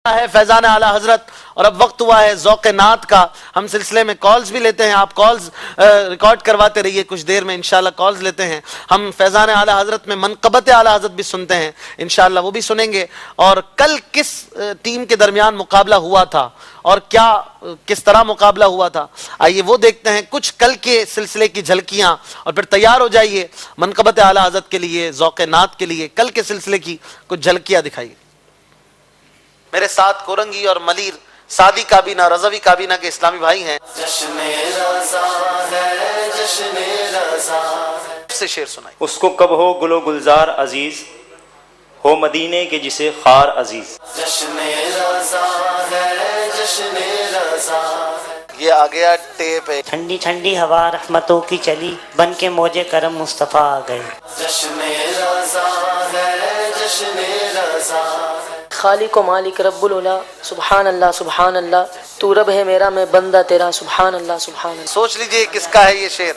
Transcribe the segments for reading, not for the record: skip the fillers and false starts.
ہے فیضان اعلی حضرت، اور اب وقت ہوا ہے ذوق نعت کا۔ ہم سلسلے میں کالز بھی لیتے ہیں، آپ کالز ریکارڈ کرواتے رہیے، کچھ دیر میں انشاءاللہ کالز لیتے ہیں۔ ہم فیضان اعلی حضرت میں منقبت اعلی حضرت بھی سنتے ہیں، انشاءاللہ وہ بھی سنیں گے۔ اور کل کس ٹیم کے درمیان مقابلہ ہوا تھا اور کس طرح مقابلہ ہوا تھا، آئیے وہ دیکھتے ہیں، کچھ کل کے سلسلے کی جھلکیاں، اور پھر تیار ہو جائیے منقبت اعلی حضرت کے لیے، ذوق نعت کے لیے کل کے سلسلے کی کچھ جھلکیاں دکھائیے۔ میرے ساتھ کورنگی اور ملیر سعدی کابینہ رضوی کابینہ کے اسلامی بھائی ہیں۔ جشن رضا ہے، جشن رضا ہے۔ سے شعر سنائی۔ اس کو کب ہو گل و گلزار عزیز، ہو مدینے کے جسے خار عزیز۔ جشن رضا ہے، جشن رضا ہے۔ یہ آ گیا ٹیپ ہے۔ ٹھنڈی ٹھنڈی ہوا رحمتوں کی چلی، بن کے موجے کرم مصطفیٰ آ گئے۔ جشن رضا ہے، جشن رضا ہے۔ خالق و مالک رب العلا، سبحان اللہ سبحان اللہ، تو رب ہے میرا میں بندہ تیرا، سبحان اللہ سبحان اللہ۔ سوچ لیجئے کس کا ہے یہ شعر۔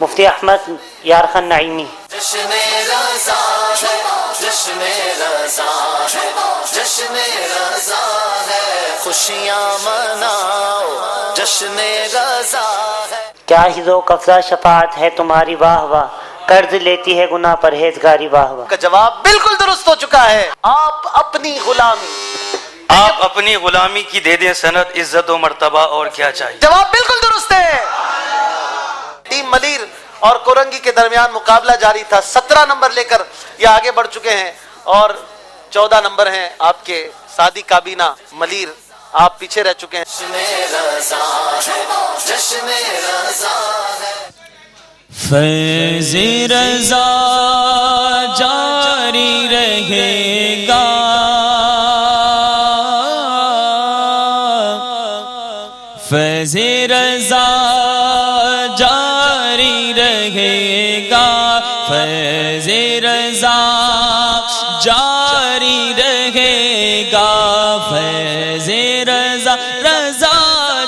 مفتی احمد یار خان نعیمی۔ جشن رضا ہے، جشن رضا ہے، جشن رضا ہے، خوشیاں مناؤ، جشن رضا ہے۔ کیا ہی ذوق افزا شفاعت ہے تمہاری، واہ واہ، قرض لیتی ہے گناہ پرہیزگاری، واہ واہ۔ کا جواب بالکل درست ہو چکا ہے۔ آپ اپنی غلامی کی دے دیں سند، عزت و مرتبہ، اور کیا چاہیے۔ جواب بالکل درست ہے۔ ٹیم ملیر اور کورنگی کے درمیان مقابلہ جاری تھا، 17 نمبر لے کر یہ آگے بڑھ چکے ہیں، اور 14 نمبر ہیں آپ کے سعدی کابینہ ملیر، آپ پیچھے رہ چکے ہیں۔ جشن رضا ہے، جشن رضا ہے۔ فیض رضا جاری رہے گا، فیض رضا جاری رہے گا، فیض رضا جاری رہے گا، فیض رضا رضا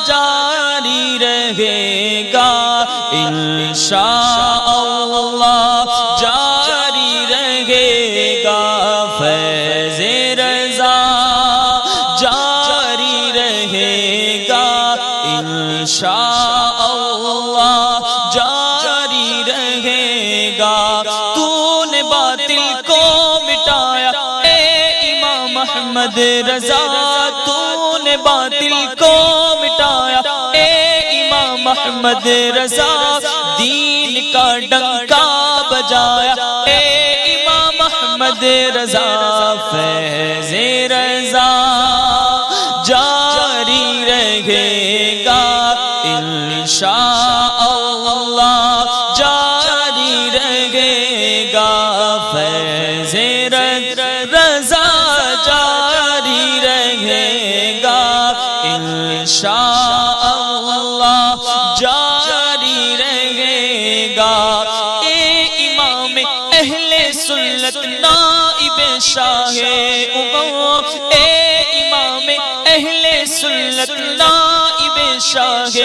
جاری رہے گا، انشاء اللہ جاری رہے گا، فیض رضا جاری رہے گا، انشاء اللہ جاری رہے گا۔ تو نے باطل کو مٹایا اے امام احمد رضا، تو نے باطل کو مٹایا اے امام احمد رضا، دین کا ڈنکا بجایا اے امام احمد رضا، فیض رضا جاری رہے گا، انشاء اللہ جاری رہے گا، فیض رضا جاری رہے گا، انشاء اللہ جاری رہے گا۔ اے امام اہل سنت نائب شاہ امم، اے امام اہل سنت نائب شاہ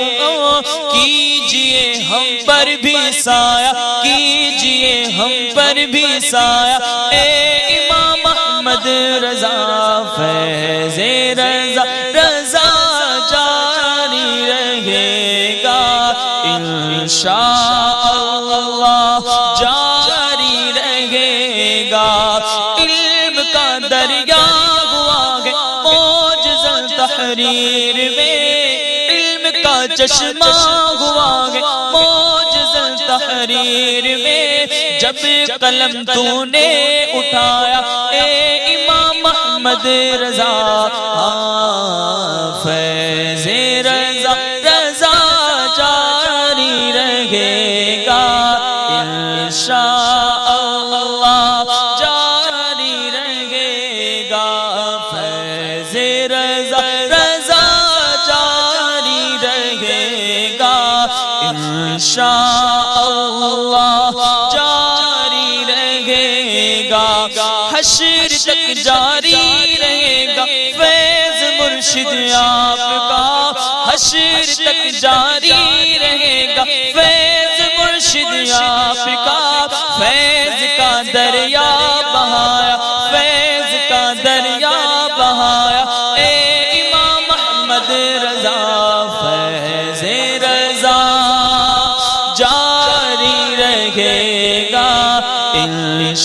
امم، کیجئے ہم پر بھی سایہ، کیجئے ہم پر بھی سایہ، اے امام احمد رضا، فیض رضا رضا جاری رہے گا، انشاء اللہ جاری رہے گا۔ علم کا دریا ہوا ہے موجز تحریر میں، علم کا چشمہ ہوا ہے موجز تحریر میں، جب قلم تو نے اٹھایا اے امام احمد رضا، فیض رضا رضا جاری رہے گا، انشاء اللہ جاری رہے گا، فیض رضا رضا جاری رہے گا، انشاء اللہ جاری رہے گا، حشر تک جاری رہے گا فیض مرشد آپ کا، حشر تک جاری رہے گا فیض مرشد آپ کا، فیض کا دریا بہایا، فیض کا دریا بہایا،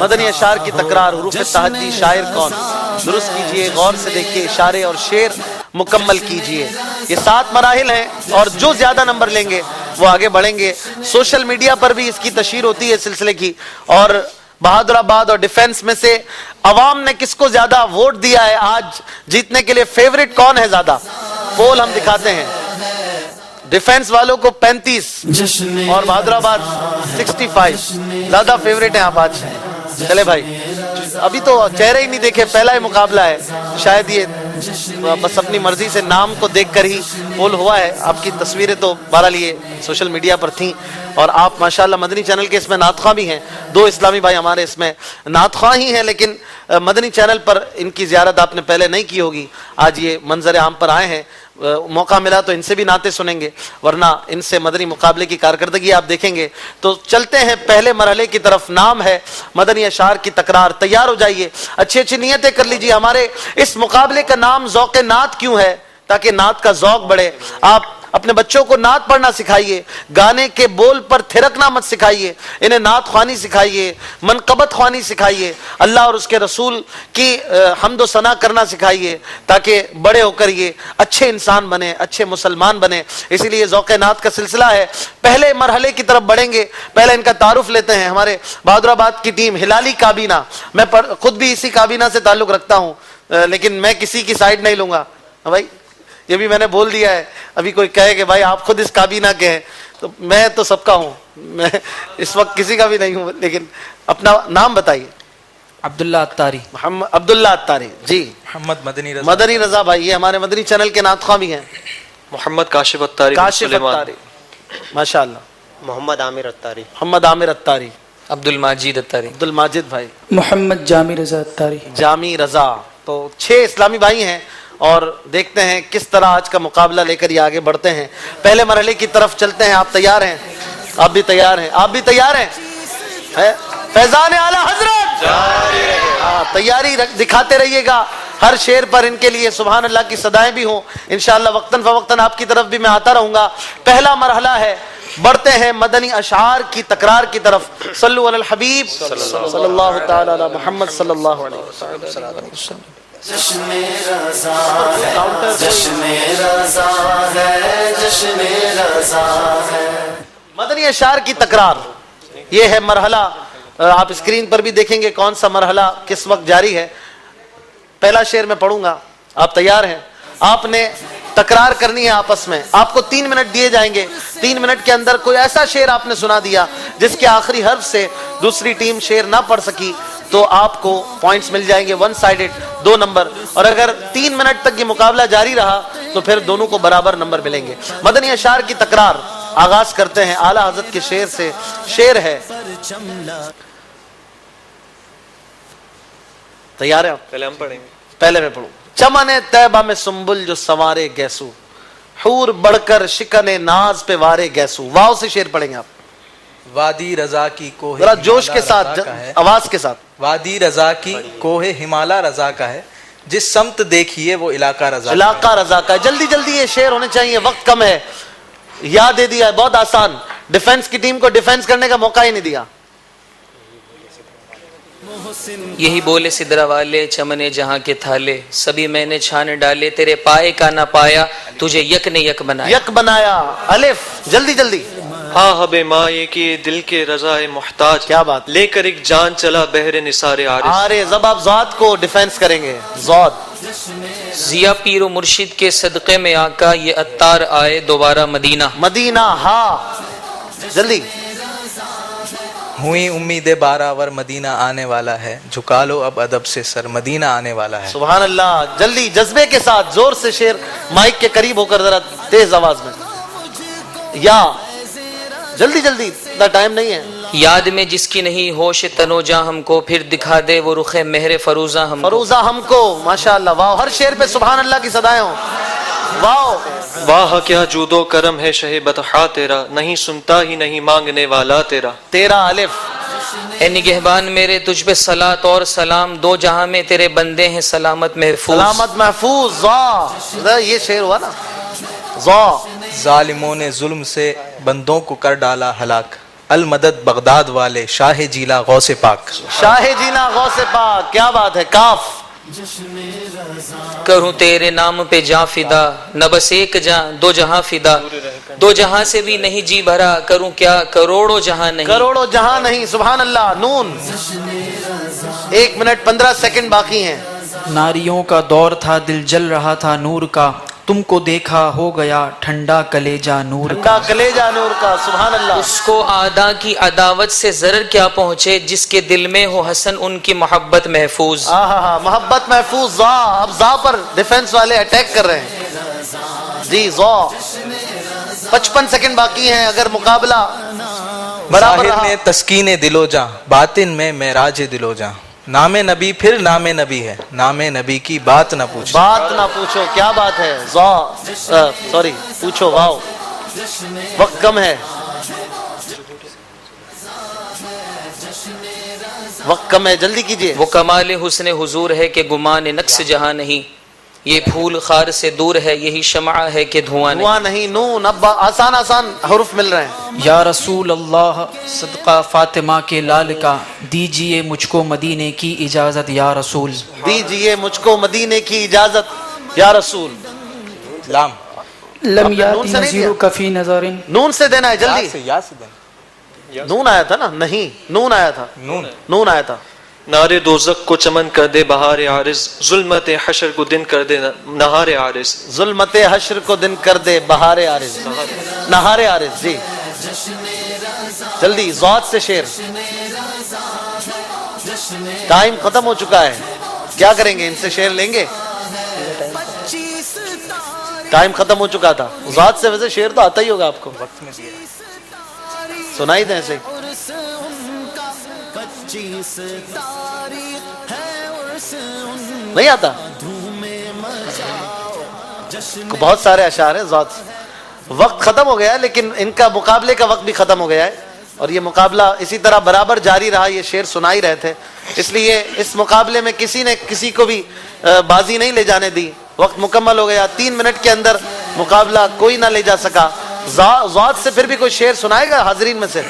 مدنی اشعار کی تکرار، حروف تحدی، شاعر کون، درست کیجئے، غور سے دیکھیے، اشارے اور شعر مکمل کیجئے۔ یہ 7 مراحل ہیں اور جو زیادہ نمبر لیں گے وہ آگے بڑھیں گے۔ سوشل میڈیا پر بھی اس کی تشہیر ہوتی ہے سلسلے کی، اور بہادر آباد اور ڈیفنس میں سے عوام نے کس کو زیادہ ووٹ دیا ہے، آج جیتنے کے لیے فیورٹ کون ہے زیادہ، پول ہم دکھاتے ہیں۔ ڈیفنس والوں کو 35 اور بہادر آباد 65 زیادہ فیورٹ ہیں آپ آج۔ چلے بھائی، ابھی تو چہرے ہی نہیں دیکھے، پہلا ہی مقابلہ ہے، شاید یہ بس اپنی مرضی سے نام کو دیکھ کر ہی پول ہوا ہے۔ آپ کی تصویریں تو بہرحال یہ سوشل میڈیا پر تھیں، اور آپ ماشاءاللہ مدنی چینل کے اس میں نعت خواں بھی ہیں، 2 اسلامی بھائی ہمارے اس میں نعت خواں ہی ہیں، لیکن مدنی چینل پر ان کی زیارت آپ نے پہلے نہیں کی ہوگی، آج یہ منظر عام پر آئے ہیں۔ موقع ملا تو ان سے بھی نعتیں سنیں گے، ورنہ ان سے مدنی مقابلے کی کارکردگی آپ دیکھیں گے۔ تو چلتے ہیں پہلے مرحلے کی طرف، نام ہے مدنی اشعار کی تکرار۔ تیار ہو جائیے، اچھی اچھی نیتیں کر لیجیے۔ ہمارے اس مقابلے کا نام ذوق نعت کیوں ہے؟ تاکہ نعت کا ذوق بڑھے۔ آپ اپنے بچوں کو نعت پڑھنا سکھائیے، گانے کے بول پر تھرکنا مت سکھائیے، انہیں نعت خوانی سکھائیے، منقبت خوانی سکھائیے، اللہ اور اس کے رسول کی حمد و ثنا کرنا سکھائیے، تاکہ بڑے ہو کر یہ اچھے انسان بنے، اچھے مسلمان بنے۔ اسی لیے ذوق نعت کا سلسلہ ہے۔ پہلے مرحلے کی طرف بڑھیں گے، پہلے ان کا تعارف لیتے ہیں۔ ہمارے بہادر آباد کی ٹیم ہلالی کابینہ، میں خود بھی اسی کابینہ سے تعلق رکھتا ہوں، لیکن میں کسی کی سائیڈ نہیں لوں گا بھائی، یہ بھی میں نے بول دیا ہے۔ ابھی کوئی کہے کہ بھائی آپ خود اس کابینہ کے ہیں، تو میں تو سب کا ہوں، میں اس وقت کسی کا بھی نہیں ہوں۔ لیکن اپنا نام بتائیے۔ عبداللہ اتاری۔ محمد عبداللہ اتاری جی۔ محمد مدنی رضا۔ مدنی رضا بھائی، یہ ہمارے مدنی چینل کے نعت خواں بھی ہیں۔ محمد کاشف اتاری۔ کاشف اتاری ماشاء اللہ۔ محمد عامر اتاری۔ محمد عامر اتاری۔ عبد الماجد اتاری۔ عبد الماجد بھائی۔ محمد جامی رضا اتاری۔ جامی رضا۔ تو 6 اسلامی بھائی ہیں، اور دیکھتے ہیں کس طرح آج کا مقابلہ لے کر یہ آگے بڑھتے ہیں۔ پہلے مرحلے کی طرف چلتے ہیں۔ آپ تیار ہیں؟ آپ بھی تیار ہیں؟ آپ بھی تیار ہیں؟ فیضان اعلی حضرت تیاری دکھاتے رہیے گا، ہر شعر پر ان کے لیے سبحان اللہ کی صدائیں بھی ہوں انشاءاللہ۔ وقتاً فوقتاً آپ کی طرف بھی میں آتا رہوں گا۔ پہلا مرحلہ ہے، بڑھتے ہیں مدنی اشعار کی تکرار کی طرف۔ صلو علی الحبیب صلی اللہ تعالی علی محمد صلی اللہ علیہ وسلم۔ جشن رضا ہے، جشن رضا ہے، جشن رضا ہے۔ مدنی اشعار کی تکرار، یہ ہے مرحلہ۔ آپ اسکرین پر بھی دیکھیں گے کون سا مرحلہ کس وقت جاری ہے۔ پہلا شعر میں پڑھوں گا، آپ تیار ہیں؟ آپ نے تکرار کرنی ہے آپس میں۔ آپ کو 3 منٹ دیے جائیں گے، 3 منٹ کے اندر کوئی ایسا شعر آپ نے سنا دیا جس کے آخری حرف سے دوسری ٹیم شعر نہ پڑھ سکی، تو آپ کو پوائنٹس مل جائیں گے 1 سائیڈڈ 2 نمبر، اور اگر 3 منٹ تک یہ مقابلہ جاری رہا تو پھر دونوں کو برابر نمبر ملیں گے۔ مدنی اشعار کی تکرار آغاز کرتے ہیں اعلیٰ حضرت کے شعر سے۔ شعر ہے، تیار ہے آپ؟ پہلے ہم پڑھیں گے۔ پہلے میں پڑھوں۔ چمن طیبہ میں سنبل جو سوارے گیسو، حور بڑھ کر شکن ناز پہ وارے گیسو۔ واو سے شعر پڑھیں گے آپ، وادی رضا کی کوہ ذرا جوش کے ساتھ، آواز کے ساتھ۔ وادی رضا کی کوہ ہمالا رضا کا ہے، جس سمت دیکھیے وہ علاقہ رضا۔ علاقہ رضا کا ہے۔ جلدی جلدی یہ شعر ہونے چاہیے، وقت کم ہے۔ یاد دے دیا ہے، بہت آسان۔ ڈیفنس کی ٹیم کو ڈیفنس کرنے کا موقع ہی نہیں دیا۔ یہی بولے سدرا والے چمنے جہاں کے تھالے، سبھی میں نے چھان ڈالے، تیرے پائے کا نہ پایا، تجھے یک نے یک بنایا۔ یک بنایا، الف، جلدی جلدی۔ ہاں حب مائے کی دل کے رضا محتاج، کیا بات، لے کر ایک جان چلا بحر نثار عارض۔ آرے زب آپ ذات کو ڈیفنس کریں گے، ذات۔ ضیا پیر و مرشد کے صدقے میں آقا، یہ عطار آئے دوبارہ مدینہ۔ مدینہ، ہاں جلدی۔ ہوئی امید باراور مدینہ آنے والا ہے، جھکا لو اب ادب سے سر، مدینہ آنے والا ہے۔ سبحان اللہ، جلدی جذبے کے ساتھ زور سے شعر، مائک کے قریب ہو کر ذرا تیز آواز میں۔ یا جلدی جلدی، اتنا ٹائم نہیں ہے۔ یاد میں جس کی نہیں ہوش تنو جاں ہم کو، پھر دکھا دے وہ رخ مہر فروزہ ہم کو۔ فروزہ ہم کو، ماشاءاللہ، واو۔ ہر شعر پہ سبحان اللہ کی صدائیں ہوں، واو۔ واہ کیا جود و کرم ہے شہ بطحا تیرا، نہیں سنتا ہی نہیں مانگنے والا تیرا۔ تیرا، الف۔ اے نگہبان میرے تجھ پہ صلاۃ اور سلام، دو جہاں میں تیرے بندے ہیں سلامت محفوظ۔ سلامت محفوظ، ذا، یہ شعر ہوا نا، ذا۔ ظالموں نے ظلم سے بندوں کو کر ڈالا ہلاک، المدد بغداد والے شاہ جیلا غوث پاک. شاہ جینا غوث پاک. کیا بات ہے. کاف. کروں تیرے نام پہ جاں فدا، نہ بس ایک جاں دو جہاں فدا، دو جہاں سے بھی نہیں جی بھرا، کروں کیا کروڑوں جہاں نہیں. کروڑوں جہاں نہیں. سبحان اللہ. نون. 1 منٹ 15 سیکنڈ باقی ہیں. ناریوں کا دور تھا، دل جل رہا تھا نور کا، تم کو دیکھا ہو گیا ٹھنڈا کلیجہ نور کا. ٹھنڈا کلیجہ نور کا. سبحان اللہ. اس کو آدھا کی عداوت سے ضرر کیا پہنچے، جس کے دل میں ہو حسن ان کی محبت محفوظ. محبت محفوظ. زا. اب زا پر ڈیفنس والے اٹیک کر رہے ہیں جی. زا. 55 سیکنڈ باقی ہیں. اگر مقابلہ برابر ظاہر رہا. میں تسکین دل و جاں، باطن میں معراج دل و جاں. نام نبی پھر نام نبی ہے، نام نبی کی بات نہ پوچھو. بات نہ پوچھو. کیا بات ہے. زا. سوری پوچھو. واو. وقت کم ہے. وقت کم ہے. جلدی کیجئے. وہ کمال حسن حضور ہے کہ گمان نقص جہاں نہیں، یہ پھول خار سے دور ہے، یہی شمع ہے کہ دھواں نہیں. دھواں نہیں. نون. اب آسان آسان حروف مل رہے ہیں. یا رسول اللہ صدقہ فاطمہ کے لال کا، دیجئے مجھ کو مدینے کی اجازت یا رسول. دیجئے مجھ کو مدینے کی اجازت یا رسول. لام. لم نون یاتی سے نہیں دیا. نذیرک فی نظر. نون سے دینا ہے جلدی. یا سے دیں. نون آیا تھا نا. نہیں نون آیا تھا. نون آیا تھا. نارے دوزخ کو چمن کر دے بہار عارض، ظلمت حشر کو دن کر دے نہار عارض. ظلمت حشر کو دن کر دے بہار عارض. نہار عارض. جی جلدی. ذات سے شیر. ٹائم ختم ہو چکا ہے. کیا کریں گے. ان سے شیر لیں گے. ٹائم ختم ہو چکا تھا. ذات سے ویسے شیر تو آتا ہی ہوگا آپ کو. سنائی دیں سے. نہیں آتا. بہت سارے اشعار ہیں ذات سے. وقت ختم ہو گیا ہے، لیکن ان کا مقابلے کا وقت بھی ختم ہو گیا ہے، اور یہ مقابلہ اسی طرح برابر جاری رہا. یہ شعر سنا ہی رہے تھے، اس لیے اس مقابلے میں کسی نے کسی کو بھی بازی نہیں لے جانے دی. وقت مکمل ہو گیا. 3 منٹ کے اندر مقابلہ کوئی نہ لے جا سکا. ذات سے پھر بھی کوئی شعر سنائے گا حاضرین میں سے؟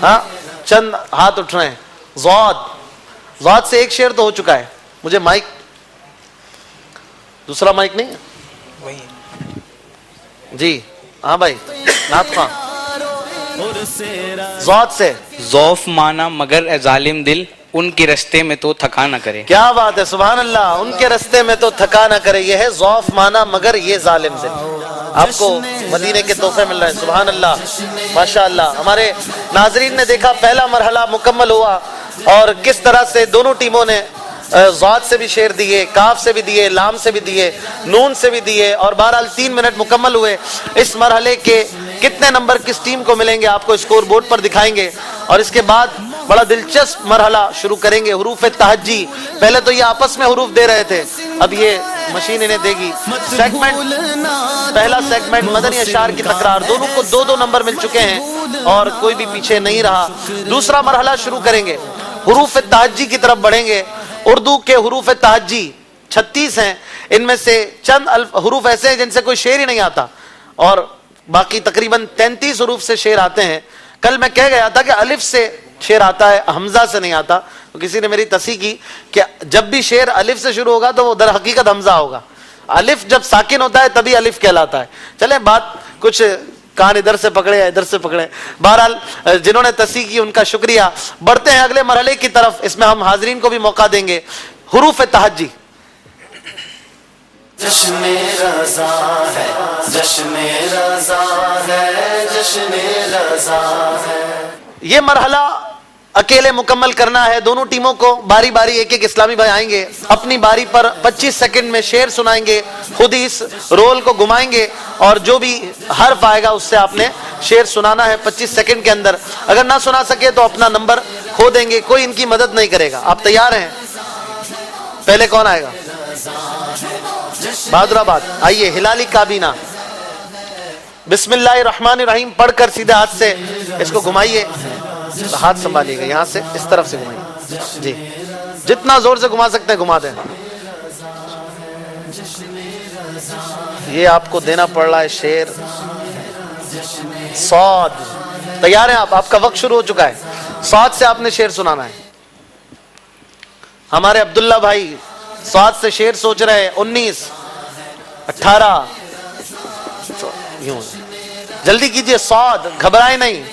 ہاں چند ہاتھ اٹھ رہے ہیں. ذات سے ایک شعر تو ہو چکا ہے. مجھے مائک، دوسرا مائک نہیں ہے جی. ہاں بھائی نعت خان. ذات سے. ذوف مانا مگر اے ظالم دل، ان کے رستے میں تو تھکا نہ کرے. کیا بات ہے. سبحان اللہ. ان کے رستے میں تو تھکا نہ کرے. یہ ہے ذوف مانا مگر یہ ظالم دل. آپ کو مدینے کے تحفے مل رہے ہیں. سبحان اللہ. ماشاء اللہ. ہمارے ناظرین نے دیکھا پہلا مرحلہ مکمل ہوا، اور کس طرح سے دونوں ٹیموں نے ذات سے بھی شعر دیے، کاف سے بھی دیے، لام سے بھی دیے، نون سے بھی دیے، اور بہرحال 3 منٹ مکمل ہوئے. اس مرحلے کے کتنے نمبر کس ٹیم کو ملیں گے آپ کو اسکور بورڈ پر دکھائیں گے، اور اس کے بعد بڑا دلچسپ مرحلہ شروع کریں گے. حروف تہجی. پہلے تو یہ آپس میں حروف دے رہے تھے، اب یہ مشین انہیں دے گی. سیگمنٹ پہلا سیگمنٹ مدنی اشعار کی تکرار. دونوں کو 2 نمبر مل چکے ہیں اور کوئی بھی پیچھے نہیں رہا. دوسرا مرحلہ شروع کریں گے. حروف تہجی کی طرف بڑھیں گے. اردو کے حروف تہجی 36 ہیں. ان میں سے چند حروف ایسے ہیں جن سے کوئی شعر ہی نہیں آتا، اور باقی تقریباً 33 حروف سے شعر آتے ہیں. کل میں کہہ گیا تھا کہ الف سے شعر آتا ہے، حمزہ سے نہیں آتا. تو کسی نے میری تصحیح کی کہ جب بھی شعر الف سے شروع ہوگا تو وہ در حقیقت حمزہ ہوگا. الف جب ساکن ہوتا ہے تبھی الف کہلاتا ہے. چلیں بات کچھ کان ادھر سے پکڑے ادھر سے پکڑے. بہرحال جنہوں نے تصحیح کی ان کا شکریہ. بڑھتے ہیں اگلے مرحلے کی طرف. اس میں ہم حاضرین کو بھی موقع دیں گے. حروف تہجی. جشن رضا ہے، جشن رضا ہے، جشن رضا ہے. یہ مرحلہ اکیلے مکمل کرنا ہے. دونوں ٹیموں کو باری باری ایک ایک اسلامی بھائی آئیں گے، اپنی باری پر 25 سیکنڈ میں شعر سنائیں گے. خود ہی اس رول کو گھمائیں گے، اور جو بھی حرف آئے گا اس سے آپ نے شعر سنانا ہے 25 سیکنڈ کے اندر. اگر نہ سنا سکے تو اپنا نمبر کھو دیں گے. کوئی ان کی مدد نہیں کرے گا. آپ تیار ہیں؟ پہلے کون آئے گا؟ بہادر آباد. آئیے ہلالی کابینہ. بسم اللہ الرحمن الرحیم پڑھ کر سیدھے ہاتھ سے اس کو گھمائیے. ہاتھ سنبھالیے گا، یہاں سے اس طرف سے گھمائیے جی. جتنا زور سے گھما سکتے ہیں گھما دیں. یہ آپ کو دینا پڑ رہا ہے شعر. صاد تیار ہیں آپ کا وقت شروع ہو چکا ہے. سعد سے آپ نے شعر سنانا ہے. ہمارے عبداللہ بھائی سعد سے شعر سوچ رہے ہیں. 19 18 جلدی کیجئے سعد, گھبرائے نہیں.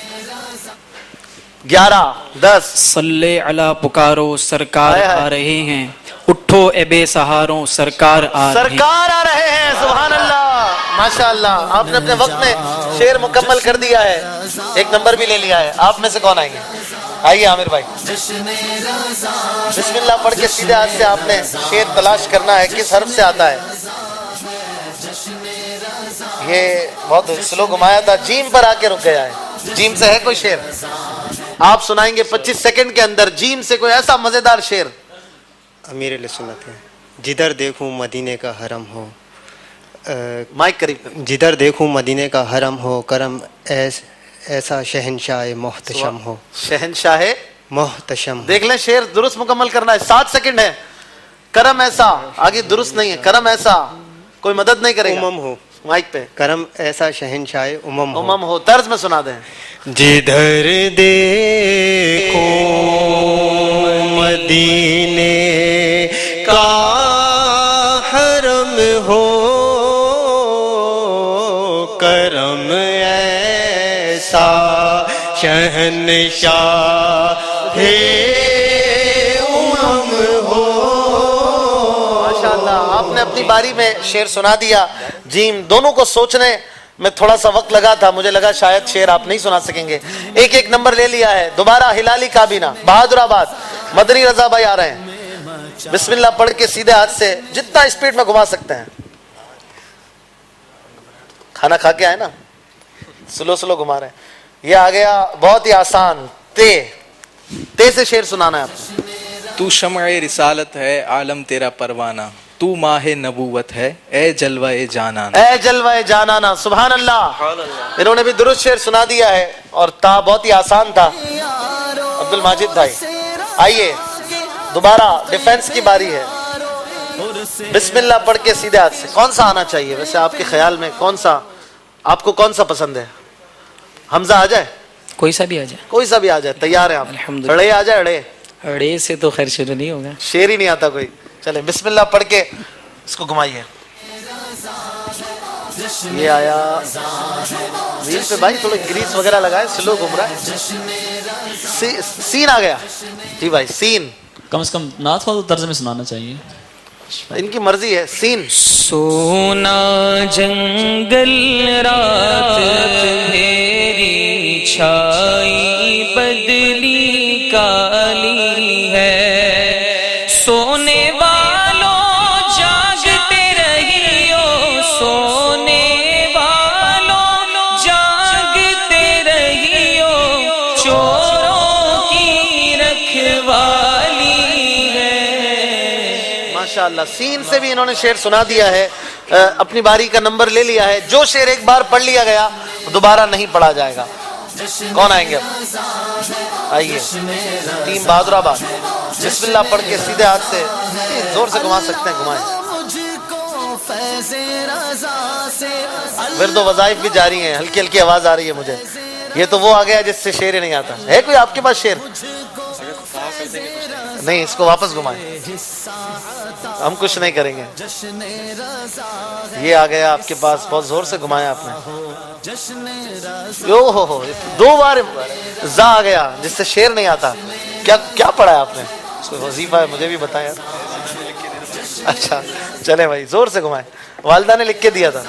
11 10 صلی علی پکارو سرکار آ رہے ہیں, اٹھو اے بے سہاروں سرکار آ رہے ہیں. سرکار آ رہے ہیں. سبحان اللہ, ماشاءاللہ, آپ نے اپنے وقت میں شعر مکمل کر دیا ہے, ایک نمبر بھی لے لیا ہے. آپ میں سے کون آئیں گے؟ آئیے عامر بھائی. بسم اللہ پڑھ کے سیدھے ہاتھ سے آپ نے شعر تلاش کرنا ہے, کس حرف سے آتا ہے. یہ بہت سلو گھمایا تھا, جیم پر آ کے رک گیا ہے. جیم سے ہے کوئی شعر آپ سنائیں گے 25 سیکنڈ کے اندر, جیم سے کوئی ایسا مزیدار شعر. امیر علیہ سنت ہے. جدھر دیکھوں مدینے کا حرم ہو, مائک قریب. جدھر دیکھوں مدینے کا حرم ہو, کرم ایسا شہنشاہ محتشم ہو. شہنشاہ محتشم. دیکھ لیں شعر درست مکمل کرنا ہے, 7 سیکنڈ ہے. کرم ایسا, آگے درست نہیں ہے. کرم ایسا, کوئی مدد نہیں کرے گا. امم ہو, مائک پہ. کرم ایسا شہنشاہ امم ہو. امم ہو, طرز میں سنا دیں. جدھر دیکھو مدینے کا حرم ہو, کرم ایسا شہنشاہ امم ہو. ماشاءاللہ, آپ نے اپنی باری میں شعر سنا دیا. جیم دونوں کو سوچنے میں تھوڑا سا وقت لگا تھا, مجھے لگا شاید شعر آپ نہیں سنا سکیں گے. ایک ایک نمبر لے لیا ہے. دوبارہ ہلالی کابینہ بہادر آباد, مدنی رضا بھائی آ رہے ہیں. بسم اللہ پڑھ کے سیدھے ہاتھ سے جتنا اسپیڈ میں گھما سکتے ہیں. کھانا کھا کے آئے نا, سلو سلو گھما رہے ہیں. یہ آ گیا بہت ہی آسان. تے سے شعر سنانا ہے آپ. تو شمع رسالت ہے عالم تیرا پروانہ, تو ماہ نبوت ہے اے جلوہ جانانا. اے جلوہ جانانا. سبحان اللہ, انہوں نے بھی درست شعر سنا دیا ہے, اور تا بہت ہی آسان تھا. عبد الماجد بھائی آئیے, دوبارہ ڈیفنس کی باری ہے. بسم اللہ پڑھ کے سیدھے ہاتھ سے. کون سا آنا چاہیے ویسے آپ کے خیال میں, کون سا آپ کو کون سا پسند ہے؟ حمزہ آ جائے, کوئی سا بھی آ جائے. کوئی سا بھی آ جائے. تیار ہیں آپ؟ الحمدللہ. اڑے آ جائے. اڑے اڑے سے تو خیر شروع نہیں ہوگا, شعر ہی نہیں آتا کوئی. چلیں بسم اللہ پڑھ کے اس کو گھمائیے. یہ آیا ویل پہ بھائی, تھوڑا گریس وغیرہ لگائے, سلو گھوم رہا ہے. سین آ گیا جی بھائی. سین کم سے کم نعت والا طرز میں سنانا چاہیے, ان کی مرضی ہے. سین. سونا جنگل رات میری چھائی بدلی کالی ہے, سونے والوں جاگتے رہیو, سونے والوں جاگتے رہیو, چوروں کی رکھوالی ہے. ماشاءاللہ, سین سے بھی انہوں نے شعر سنا دیا ہے. اپنی باری کا نمبر لے لیا ہے. جو شعر ایک بار پڑھ لیا گیا دوبارہ نہیں پڑھا جائے گا. کون آئیں گے اب؟ آئیے ٹیم بہادر آباد. بسم اللہ پڑھ کے سیدھے ہاتھ سے زور سے گھما سکتے ہیں, گھمائیں. ورد و وظائف بھی جاری ہیں, ہلکی ہلکی آواز آ رہی ہے مجھے. یہ تو وہ آ گیا جس سے شعر ہی نہیں آتا. ہے کوئی آپ کے پاس شعر؟ نہیں, اس کو واپس گھمائیں, ہم کچھ نہیں کریں گے. یہ آ گیا آپ کے پاس, بہت زور سے گھمایا آپ نے. یو ہو 2 بار زا آ گیا جس سے شعر نہیں آتا. کیا پڑھا ہے آپ نے؟ اس کو وظیفہ ہے, مجھے بھی بتائیں. اچھا چلے بھائی, زور سے گھمائیں. والدہ نے لکھ کے دیا تھا.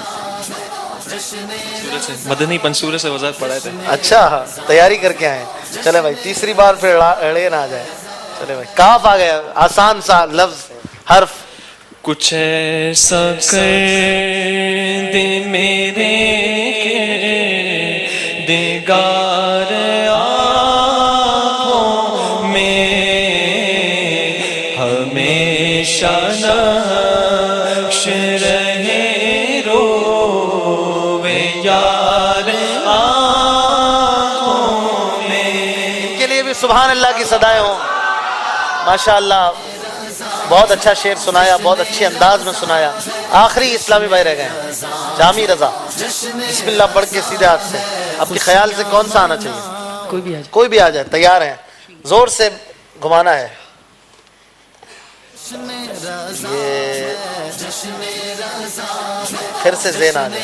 مدنی پنصورے سے وظائف پڑھائے تھے. اچھا, تیاری کر کے آئے. چلے بھائی, تیسری بار پھر اڑے نہ آ جائے. چلے بھائی, کاف آ گیا, آسان سا لفظ حرف. کچھ ایسا کر دے میرے دیگار آنکھوں میں, ہمیشہ نقش رہے روے یار آنکھوں میں. ان کے لیے بھی سبحان اللہ کی صدائیں ہوں. ماشاءاللہ, بہت اچھا شعر سنایا, بہت اچھے انداز میں سنایا. آخری اسلامی بھائی رہ گئے ہیں, جامی رضا. بسم اللہ پڑھ کے سیدھے ہاتھ سے. آپ کے خیال سے کون سا آنا چاہیے؟ کوئی بھی آ جائے. تیار ہیں؟ زور سے گھمانا ہے. یہ پھر سے زین آ جائے,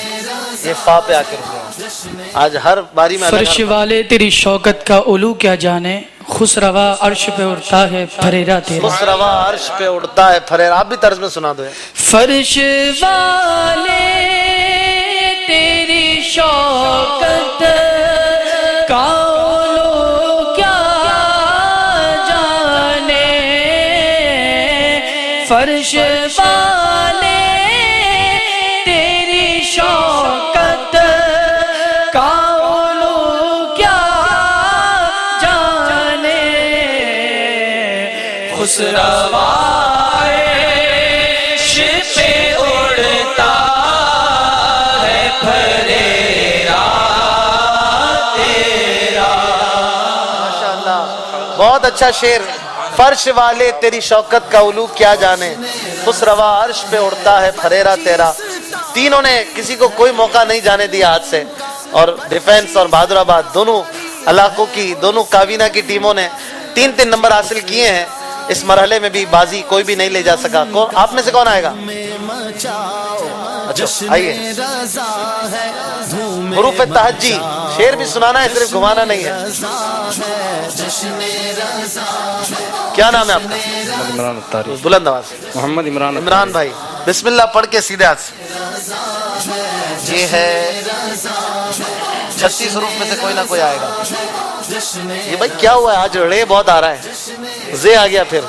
یہ فا پہ آ کے رکے. آج ہر باری میں فرش والے تیری شوکت کا علو کیا جانے, خسروا عرش پہ اڑتا ہے پھریرا تیرا. خسروا عرش پہ اڑتا ہے پھریرا. آپ بھی طرز میں سنا دو. فرش والے تیری شوکت کا علو کیا جانے, فرش والے تیری شوکت کا علو کیا جانے, خسروا عرش پہ اڑتا ہے پھریرا تیرا. ماشاءاللہ, بہت اچھا شعر. فرش والے تیری شوکت کا علو کیا جانے, خسروا عرش پہ اڑتا ہے پھریرا تیرا. تینوں نے کسی کو کوئی موقع نہیں جانے دیا ہاتھ سے, اور ڈیفنس اور بہادر آباد دونوں علاقوں کی, دونوں کابینہ کی ٹیموں نے 3 نمبر حاصل کیے ہیں. اس مرحلے میں بھی بازی کوئی بھی نہیں لے جا سکا. آپ میں سے کون آئے گا؟ اچھا آئیے. حروف تہجی شعر بھی سنانا ہے, صرف گھمانا نہیں ہے. کیا نام ہے آپ کا؟ بلند آواز. محمد عمران. عمران بھائی, بسم اللہ پڑھ کے سیدھے ہاتھ سے. یہ ہے 36 حروف میں سے کوئی نہ کوئی آئے گا. یہ بھائی کیا ہوا ہے آج؟ رے بہت آ رہا ہے. زے آ گیا. پھر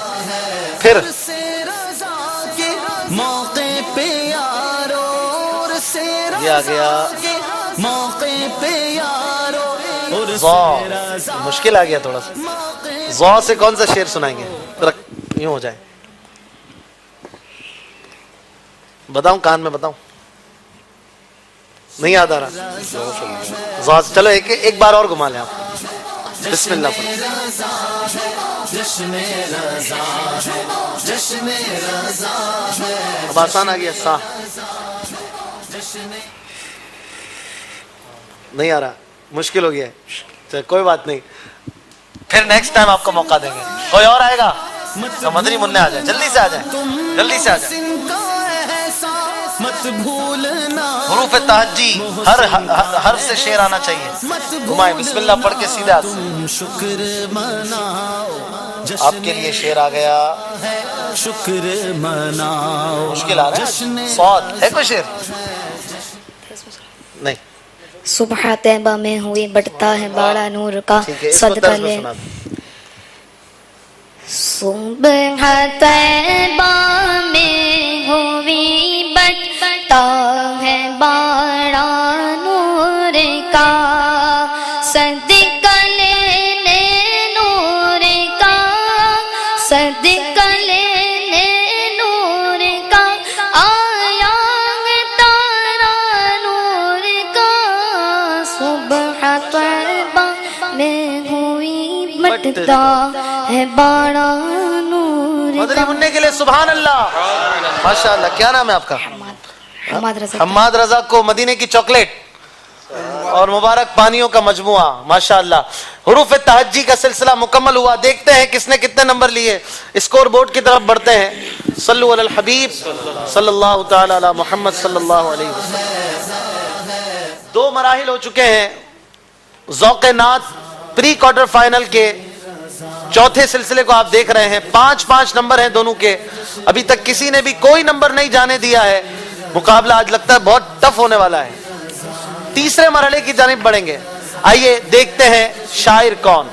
یہ آ گیا. ضا مشکل آ گیا تھوڑا سا. ضا سے کون سا شعر سنائیں گے؟ یوں ہو جائے. بتاؤں کان میں بتاؤں؟ نہیں یاد آ رہا. ضا چلو ایک بار اور گھما لیں آپ. بسم اللہ پڑھ. اب آسان آ گیا. سا نہیں آ رہا, مشکل ہو گیا ہے. کوئی بات نہیں, پھر نیکسٹ ٹائم آپ کو موقع دیں گے. کوئی اور آئے گا تو مدنی منع آ جائے. جلدی سے آ جائیں, جلدی سے آ جائیں. حروف تہجی ہر حرف سے شعر آنا چاہیے. گھمائیں. بسم اللہ پڑھ کے سیدھے ہاتھ سے. آپ کے لیے شعر آ گیا. شکر مناؤ. مشکل آ رہا ہے. صاد ہے کوئی شعر؟ نہیں. صبح طیبہ میں ہوئی بڑھتا ہے باڑا نور کا صدقہ لے. صبح طیبہ میں ہوئی بڑھتا ہے باڑا نور کا صدقہ لینے نور کا, صدقہ لینے نور کا آیا تارا نور کا. صبح طیبہ میں ہوئی بڑھتا ہے باڑا نور مدنی منع کے لیے سبحان اللہ. ماشاءاللہ. کیا نام ہے آپ کا؟ حماد رضا کو مدینے کی چاکلیٹ اور مبارک پانیوں کا مجموعہ. ماشاءاللہ. حروف تہجی کا سلسلہ مکمل ہوا. دیکھتے ہیں کس نے کتنے نمبر لیے. اسکور بورڈ کی طرف بڑھتے ہیں. صلو علی الحبیب صلی اللہ تعالی علی محمد صلی اللہ علیہ وسلم. 2 مراحل ہو چکے ہیں. ذوق نعت پری کوارٹر فائنل کے چوتھے سلسلے کو آپ دیکھ رہے ہیں. 5 نمبر ہیں دونوں کے. ابھی تک کسی نے بھی کوئی نمبر نہیں جانے دیا ہے. مقابلہ آج لگتا ہے بہت ٹف ہونے والا ہے. تیسرے مرحلے کی جانب بڑھیں گے. آئیے دیکھتے ہیں شاعر کون.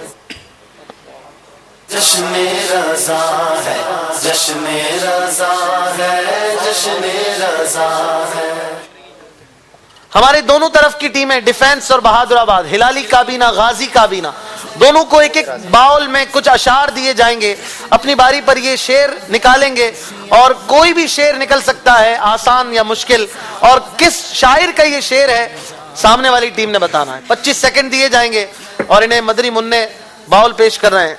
جشن رضا ہے, جشن رضا ہے, جشن رضا ہے. ہمارے دونوں طرف کی ٹیمیں ڈیفنس اور بہادر آباد, ہلالی کابینہ, غازی کابینہ, دونوں کو ایک باؤل میں کچھ اشعار دیے جائیں گے. اپنی باری پر یہ شعر نکالیں گے اور کوئی بھی شعر نکل سکتا ہے, آسان یا مشکل. اور کس شاعر کا یہ شعر ہے سامنے والی ٹیم نے بتانا ہے. 25 سیکنڈ دیے جائیں گے اور انہیں مدنی منع باؤل پیش کر رہے ہیں.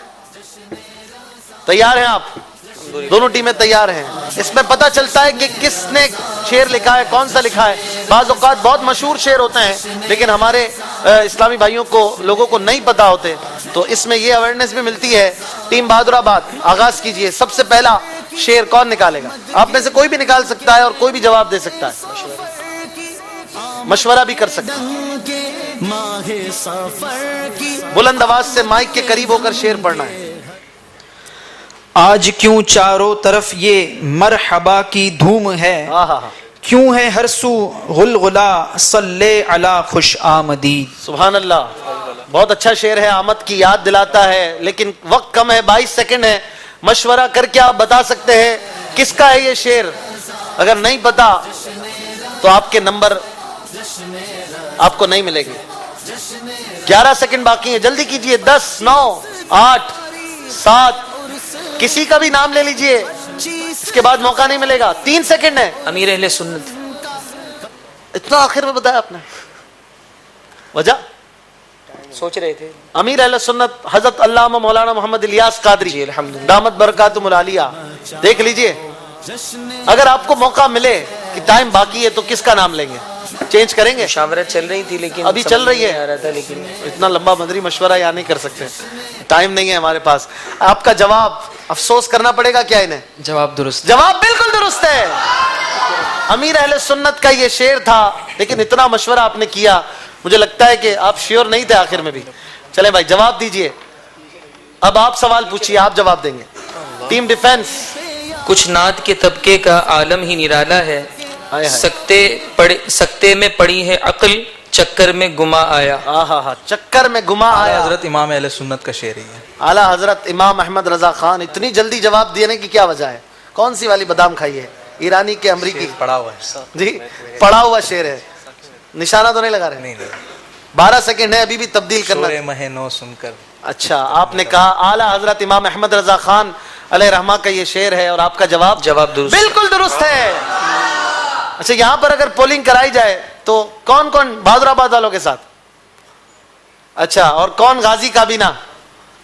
تیار ہیں آپ؟ دونوں ٹیمیں تیار ہیں. اس میں پتہ چلتا ہے کہ کس نے شعر لکھا ہے, کون سا لکھا ہے. بعض اوقات بہت مشہور شعر ہوتے ہیں لیکن ہمارے اسلامی بھائیوں کو, لوگوں کو نہیں پتا ہوتے, تو اس میں یہ اویئرنیس بھی ملتی ہے. ٹیم بہادر آباد آغاز کیجئے. سب سے پہلا شعر کون نکالے گا؟ آپ میں سے کوئی بھی نکال سکتا ہے اور کوئی بھی جواب دے سکتا ہے, مشورہ بھی کر سکتا ہے. بلند آواز سے مائک کے قریب ہو کر شعر پڑھنا ہے. آج کیوں چاروں طرف یہ مرحبا کی دھوم ہے, کیوں ہے ہر سو غلغلہ صلی علی خوش آمدید. سبحان اللہ, بہت اچھا شعر ہے, آمد کی یاد دلاتا ہے, لیکن وقت کم ہے, 22 سیکنڈ ہے. مشورہ کر کے آپ بتا سکتے ہیں کس کا ہے یہ شعر. اگر نہیں پتا تو آپ کے نمبر آپ کو نہیں ملے گے. 11 سیکنڈ باقی ہیں, جلدی کیجئے. 10 9 8 7, کسی کا بھی نام لے لیجئے, اس کے بعد موقع نہیں ملے گا. 3 سیکنڈ ہے. امیر اہل سنت. اتنا آخر میں بتایا آپ نے, وجہ سوچ رہے تھے. امیر اہل سنت حضرت علامہ مولانا محمد الیاس قادری دامت برکاتہم العالیہ. دیکھ لیجئے, اگر آپ کو موقع ملے کہ ٹائم باقی ہے تو کس کا نام لیں گے؟ چینج کریں گے؟ مشاورت چل رہی تھی لیکن ابھی چل رہی ہے. آ رہا تھا لیکن اتنا لمبا مدری مشورہ یہاں نہیں کر سکتے, ٹائم نہیں ہے ہمارے پاس. آپ کا جواب افسوس کرنا پڑے گا کیا انہیں؟ جواب درست. جواب بالکل درست ہے. امیر اہل سنت کا یہ شعر تھا, لیکن اتنا مشورہ آپ نے کیا, مجھے لگتا ہے کہ آپ شیور نہیں تھے آخر میں بھی. چلیں بھائی جواب دیجئے. اب آپ سوال پوچھیے, آپ جواب دیں گے. Team defence. کچھ نعت کے طبقے کا عالم ہی نرالا ہے, سکتے میں پڑی ہے عقل, چکر میں گما آیا. چکر میں گما آیا. حضرت امام اہل سنت کا شعر ہی ہے. اعلیٰ حضرت امام احمد رضا خان. اتنی جلدی جواب دینے کی کیا وجہ ہے؟ کون سی والی بادام کھائی ہے؟ ایرانی کے امریکی؟ پڑا ہوا ہے جی, پڑا ہوا شعر ہے. نشانہ تو نہیں لگا رہے؟ نہیں. 12 سیکنڈ ہے, ابھی بھی تبدیل کرنا. سورہ مہ نو سن کر. اچھا, آپ نے کہا اعلیٰ حضرت امام احمد رضا خان علیہ رحمہ کا یہ شعر ہے, اور آپ کا جواب درست, بالکل درست ہے. اچھا, یہاں پر اگر پولنگ کرائی جائے تو کون کون بہادر آباد والوں کے ساتھ؟ اچھا, اور کون غازی کابینہ؟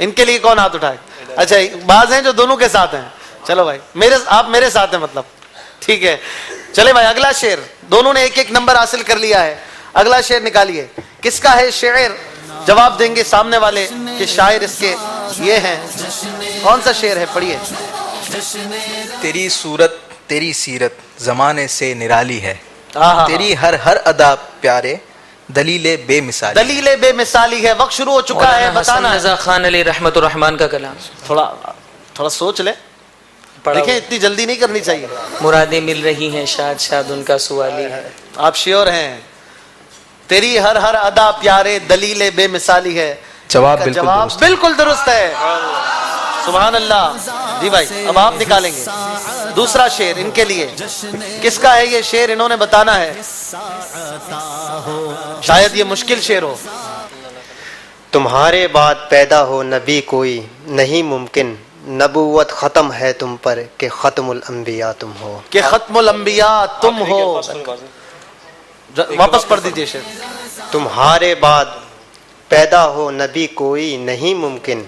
ان کے لیے کون ہاتھ اٹھائے؟ اچھا, بعض ہیں جو دونوں کے ساتھ ہیں. چلو بھائی, آپ میرے ساتھ ہیں مطلب, ٹھیک ہے. چلے بھائی, اگلا شعر. دونوں نے ایک ایک نمبر حاصل کر لیا ہے. اگلا شعر نکالیے. کس کا ہے شعر؟ جواب دیں گے سامنے والے کہ شاعر اس کے یہ ہیں. کون سا شعر ہے؟ پڑھیے. تیری صورت تیری سیرت زمانے سے نرالی ہے, تیری ہر ادا پیارے, دلیل بے مثالی. دلیل بے مثالی ہے. وقت شروع ہو چکا ہے, بتانا. رضا خان علیہ رحمت الرحمان کا کلام. تھوڑا سوچ لے, دیکھیں اتنی جلدی نہیں کرنی چاہیے. مرادیں مل رہی ہیں, شاد شاد ان کا سوالی ہے. آپ شیور ہیں؟ تیری ہر ادا پیارے, دلیل بے مثالی ہے. جواب بالکل درست ہے. سبحان اللہ. جی بھائی, اب آپ نکالیں گے دوسرا شعر ان کے لیے. کس کا ہے یہ شعر؟ انہوں نے بتانا ہے. شاید یہ مشکل شعر ہو. تمہارے بعد پیدا ہو نبی کوئی نہیں ممکن, نبوت ختم ہے تم پر کہ ختم الانبیاء تم ہو. کہ ختم الانبیاء تم ہو. واپس پڑھ دیجئے شعر. تمہارے بعد پیدا ہو نبی کوئی نہیں ممکن,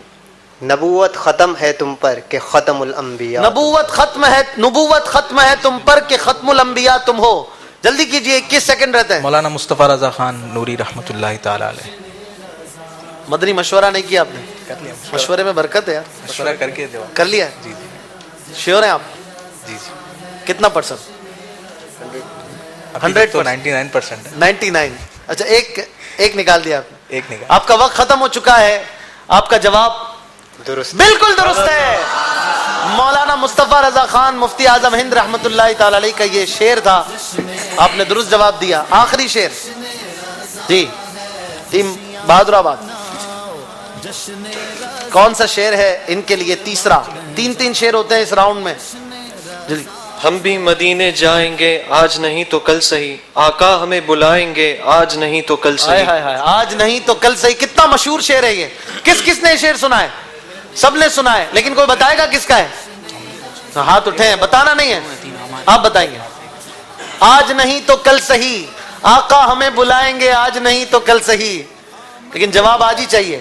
نبوت ختم ہے تم پر کہ ختم الانبیاء. نبوت ختم ہے تم پر کہ ختم الانبیاء تم ہو. جلدی کیجئے, 21 سیکنڈ رہتے ہیں. مولانا مصطفیٰ رضا خان نوری رحمت اللہ تعالی علیہ. مدنی مشورہ نہیں کیا آپ نے؟ مشورے میں برکت ہے یار. مشورہ کر کے کر لیا؟ جی. شیور ہیں آپ؟ جی. کتنا %؟ 100 99%. 99. اچھا, ایک نکال دیا آپ نے. ایک نکال. آپ کا وقت ختم ہو چکا ہے. آپ کا جواب درست, بالکل درست ہے. مولانا مصطفیٰ رضا خان مفتی اعظم ہند رحمت اللہ تعالی علیہ کا یہ شعر تھا. آپ نے درست جواب دیا. آخری شعر. جی, ٹیم بہادر آباد, کون سا شعر ہے ان کے لیے تیسرا؟ 3 شعر ہوتے ہیں اس راؤنڈ میں. جلدی. ہم بھی مدینے جائیں گے آج نہیں تو کل صحیح, آقا ہمیں بلائیں گے آج نہیں تو کل صحیح. آج نہیں تو کل صحیح. کتنا مشہور شعر ہے یہ. کس نے شعر سنا ہے؟ سب نے سنا ہے, لیکن کوئی بتائے گا کس کا ہے؟ ہاتھ اٹھے ہیں, بتانا نہیں ہے, آپ بتائیں گے. آج نہیں تو کل صحیح, آقا ہمیں بلائیں گے آج نہیں تو کل صحیح. لیکن جواب آج ہی چاہیے.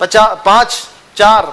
5, 4,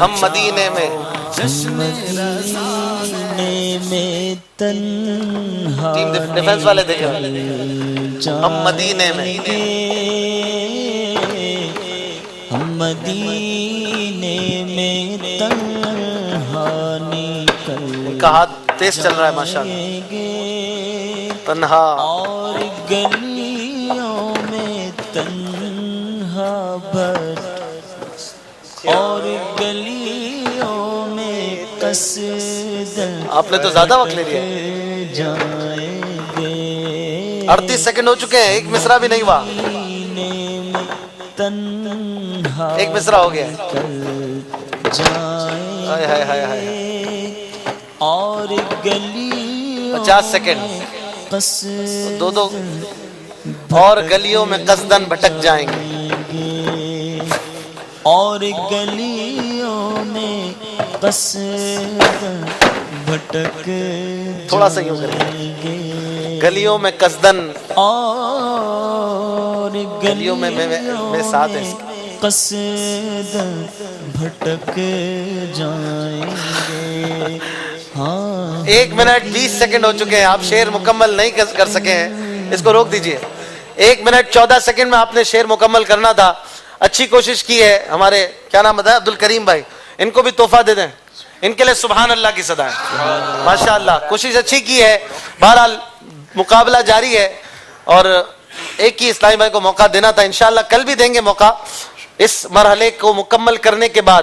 ہم مدینے میں تنہا ٹیم ڈیفنس والے دیکھیں ہم مدینے میں ہم مدینے میں تنہا نکل ان کا ہاتھ تیز چل رہا ہے ماشاءاللہ تنہا اور گلیوں میں تنہا بھر اور گلیوں میں قصدن آپ نے تو زیادہ وقت لے لیا 38 سیکنڈ ہو چکے ہیں، ایک مصرع بھی نہیں ہوا، ایک مصرع ہو گیا اور گلیوں 50 سیکنڈ دو اور گلیوں میں قصدن بھٹک جائیں گے اور گلیوں میں قصدن بھٹک تھوڑا سا یوں کریں گلیوں میں قصدن اور گلیوں میں ساتھ ہے قصدن بھٹک جائیں گے ہاں 1 منٹ 20 سیکنڈ ہو چکے ہیں، آپ شعر مکمل نہیں کر سکے ہیں، اس کو روک دیجئے 1 منٹ 14 سیکنڈ میں آپ نے شعر مکمل کرنا تھا، اچھی کوشش کی ہے ہمارے کیا نام ہے عبد الکریم بھائی، ان کو بھی تحفہ دے دیں، ان کے لیے سبحان اللہ کی صدا ہے ماشاءاللہ، کوشش اچھی کی ہے، بہرحال مقابلہ جاری ہے اور ایک ہی اسلامی بھائی کو موقع دینا تھا، انشاءاللہ کل بھی دیں گے موقع۔ اس مرحلے کو مکمل کرنے کے بعد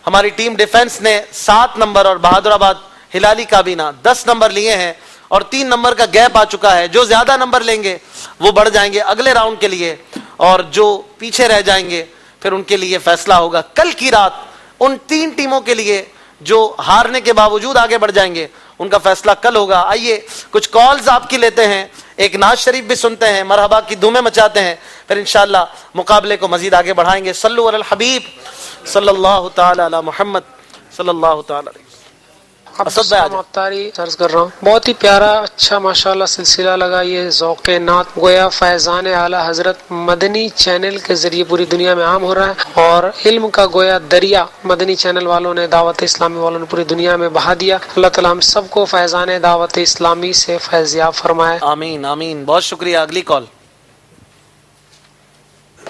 ہماری ٹیم ڈیفنس نے 7 نمبر اور بہادر آباد ہلالی کابینہ 10 نمبر لیے ہیں اور 3 نمبر کا گیپ آ چکا ہے، جو زیادہ نمبر لیں گے وہ بڑھ جائیں گے اگلے راؤنڈ کے لیے اور جو پیچھے رہ جائیں گے پھر ان کے لیے فیصلہ ہوگا کل کی رات۔ ان 3 ٹیموں کے لیے جو ہارنے کے باوجود آگے بڑھ جائیں گے ان کا فیصلہ کل ہوگا۔ آئیے کچھ کالز آپ کی لیتے ہیں، ایک ناز شریف بھی سنتے ہیں، مرحبا کی دھومیں مچاتے ہیں، پھر انشاءاللہ مقابلے کو مزید آگے بڑھائیں گے۔ صلو علی الحبیب صلی اللہ تعالی علی محمد صلی اللہ تعالی علیہ السلام ابتاری عرض کر رہا ہوں، بہت ہی پیارا اچھا ماشاءاللہ سلسلہ لگا یہ ذوق نعت گویا فیضان اعلیٰ حضرت مدنی چینل کے ذریعے پوری دنیا میں عام ہو رہا ہے اور علم کا گویا دریا مدنی چینل والوں نے دعوت اسلامی والوں نے پوری دنیا میں بہا دیا۔ اللہ تعالیٰ ہم سب کو فیضان دعوت اسلامی سے فیضیاب فرمائے، آمین آمین۔ بہت شکریہ۔ اگلی کال۔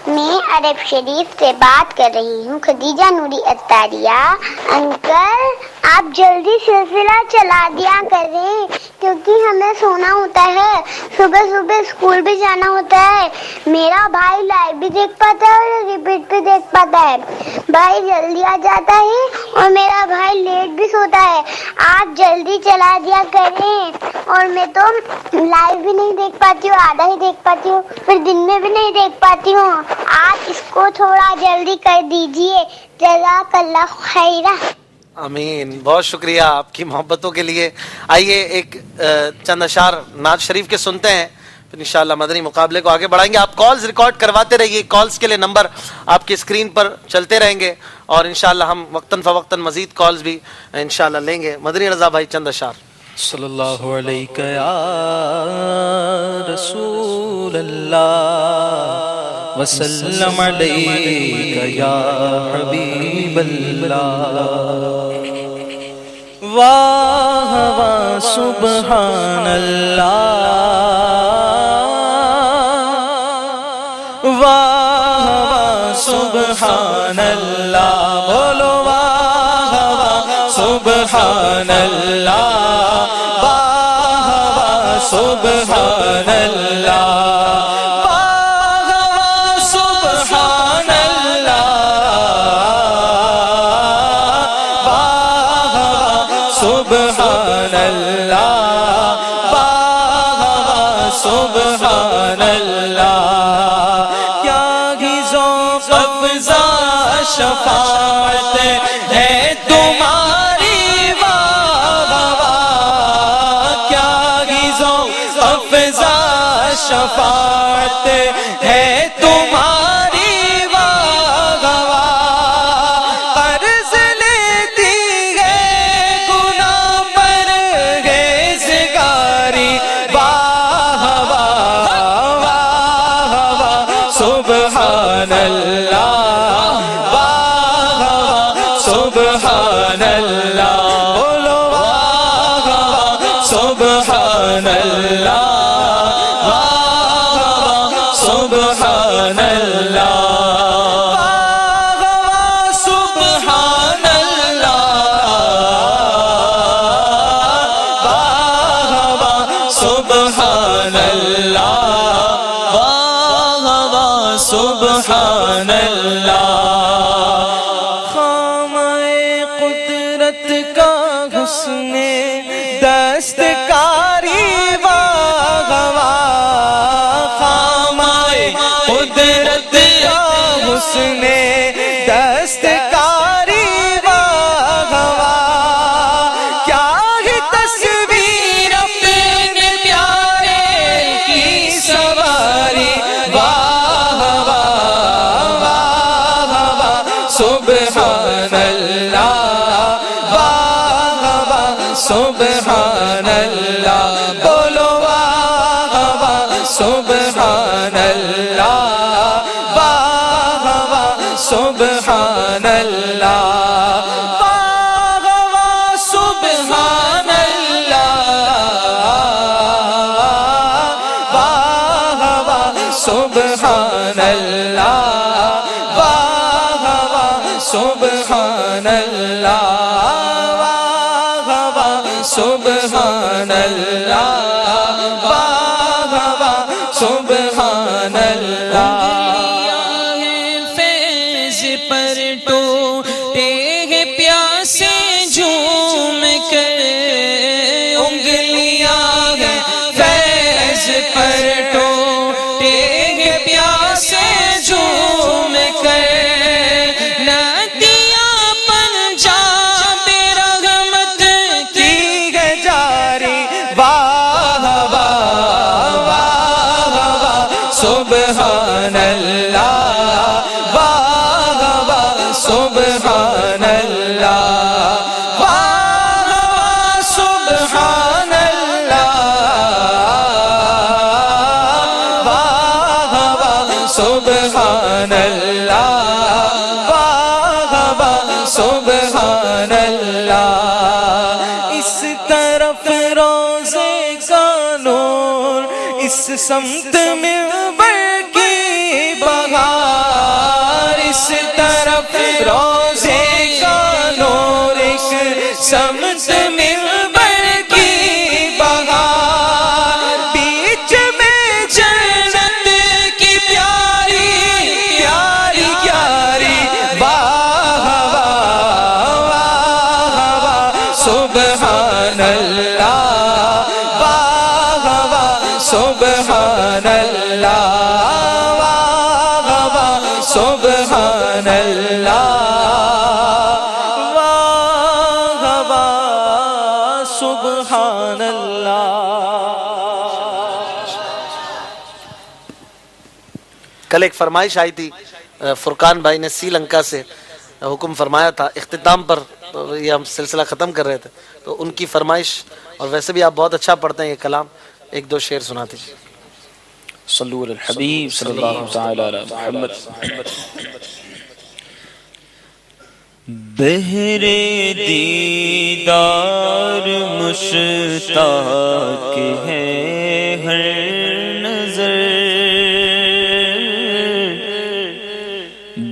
میں عرب شریف سے بات کر رہی ہوں، خدیجہ نوری اتاریہ۔ انکل آپ جلدی سلسلہ چلا دیا کریں کیونکہ ہمیں سونا ہوتا ہے، صبح صبح اسکول بھی جانا ہوتا ہے۔ میرا بھائی لائیو بھی دیکھ پاتا ہے اور ریپیٹ بھی دیکھ پاتا ہے، بھائی جلدی آ جاتا ہے اور میرا بھائی لیٹ بھی سوتا ہے۔ آپ جلدی چلا دیا کریں، اور میں تو لائیو بھی نہیں دیکھ پاتی ہوں، آدھا ہی دیکھ پاتی ہوں، پھر دن میں بھی نہیں دیکھ پاتی ہوں۔ آپ اس کو تھوڑا جلدی کر دیجئے، جزاک اللہ خیرہ۔ آمین، بہت شکریہ آپ کی محبتوں کے لیے۔ آئیے ایک چند اشعار نعت شریف کے سنتے ہیں، پھر انشاءاللہ مدنی مقابلے کو آگے بڑھائیں گے۔ آپ کالز ریکارڈ کرواتے رہیے، کالز کے لیے نمبر آپ کی اسکرین پر چلتے رہیں گے اور انشاءاللہ ہم وقتاً فوقتاً مزید کالز بھی انشاءاللہ لیں گے۔ مدنی رضا بھائی چند اشعار۔ صلی اللہ علیہ یا رسول اللہ وسلم علیک یا حبیب اللہ، واہ واہ سبحان اللہ، واہ واہ سبحان اللہ، بولو واہ واہ سبحان اللہ، واہ واہ سبحان اللہ، سبحان اللہ، سبحان اللہ، کیا ہی ذوق افزا شفاعت ہے تمہاری، واہ واہ، کیا ہی ذوق افزا شفاعت ہے تمہاری، واہ واہ، قرض لیتی ہے گناہ پر گزگاری، واہ واہ واہ واہ سبحان اللہ، واہ واہ سبحان اللہ بولو واہ واہ سبحان اللہ واہ واہ سبحان اللہ واہ واہ سبحان اللہ واہ واہ سبحان اللہ واہ واہ سبحان اللہ حسن دستکاری واہ واہ خامائے قدرت کا حسن دستکاری واہ واہ کیا ہی تصویر اپنے پیارے کی سواری واہ واہ واہ واہ سبحان اللہ سبحان اللہ بولو واہ واہ سبحان اللہ واہ واہ سبحان اللہ واہ واہ سبحان اللہ واہ واہ سبحان اللہ واہ واہ سبحان اللہ سبحان اللہ واہ واہ سبحان اللہ فیض پر ٹوٹے ہیں پیاسے جھوم کر انگلیاں ہیں فیض پر ٹوٹے ہیں پیاسے جھوم کر سبحان اللہ واہ واہ سبحان اللہ واہ واہ سبحان اللہ واہ واہ سبحان اللہ واہ واہ سبحان اللہ اس طرف روزے کا نور اس سمت میں اس طرف روزے کا نور ایک سمت منبر کی بہار بیچ میں جنت کی پیاری پیاری پیاری واہ واہ واہ واہ سبحان اللہ واہ واہ سبحان اللہ سبحان اللہ واہ واہ سبحان اللہ. کل ایک فرمائش آئی تھی فرقان بھائی نے سری لنکا سے حکم فرمایا تھا اختتام پر، یہ ہم سلسلہ ختم کر رہے تھے تو ان کی فرمائش، اور ویسے بھی آپ بہت اچھا پڑھتے ہیں یہ کلام، ایک دو شعر سنا دیجیے. صلو علی الحبیب صلی اللہ تعالی علی محمد. بہرے دیدار مشتاق ہے ہر نظر،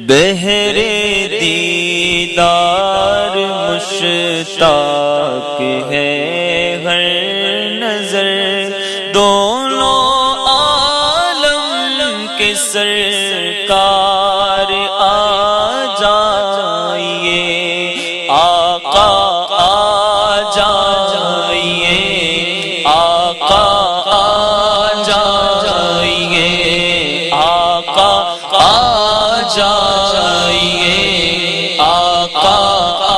بہرے دیدار مشتاق ہے ہر نظر، دونوں سرکار آ جائیے، آقا آ جائیے، آقا آ جائیے، آقا آ جائیے، آقا آ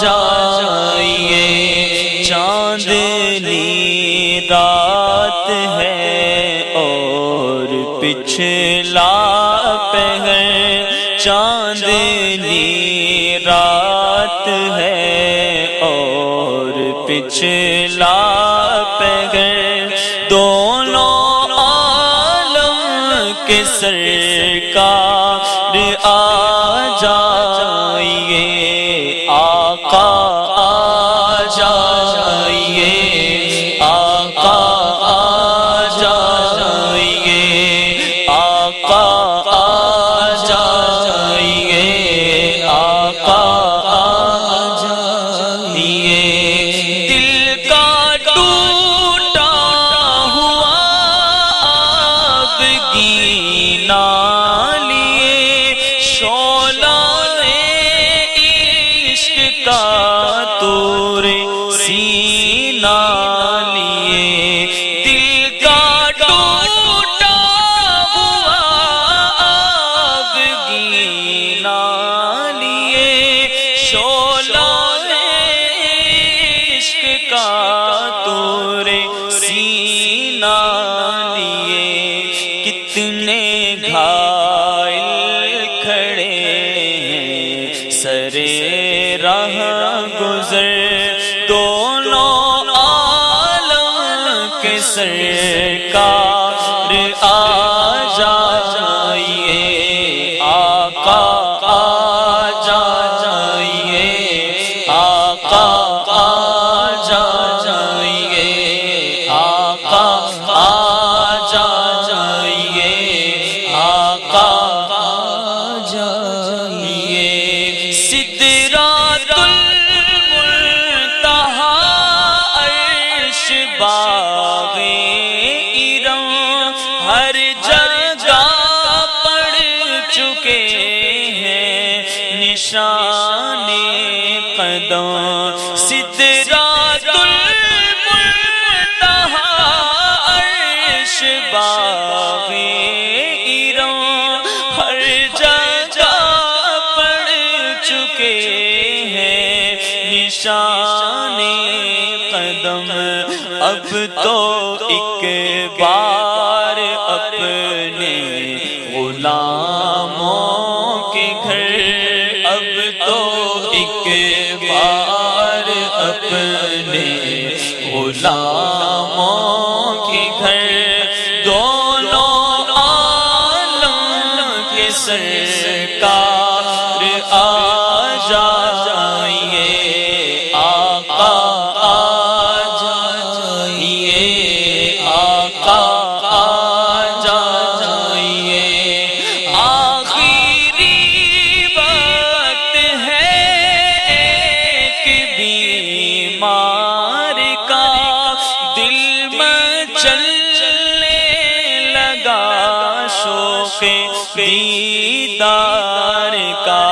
جائیے. چاندنی رات ہے اور پچھلا پہر، چاندنی رات ہے اور پچھلا پہر، دونوں عالم کے سرکار آ جائیے. آقا آ جائیے آقا آ جائیے آقا آ جائیے آقا آ جائیے دل کا ٹوٹا ہوا آب گینا لیے شعلہ عشق کا تور سینہ لیے دل کا ٹوٹا ہوا آب گینا لیے شعلہ عشق کا تور سینہ لیے کتنے گھائل کھڑے ہیں سرے راہ گزر دونوں عالم کے سرکار آ جائیے آقا آ جائیے آقا آ جائیے آقا آ جائیے آقا آ جائیے سدرات المنتہا عرش باغ ارم ہر جگہ پڑ چکے ہیں نشان قدم سدرات المنتہا عرش باغ ارم ہر جگہ پڑ چکے ہیں نشان قدم اب تو ایک بار اپنے غلاموں کے گھر اب تو ایک بار اپنے غلاموں کے گھر دونوں عالم کے سرکار آ جائیے آقا آ جائیے آقا آ جائیے آخری وقت ہے ایک بیمار کا دل میں چلنے لگا شوق دیدار کا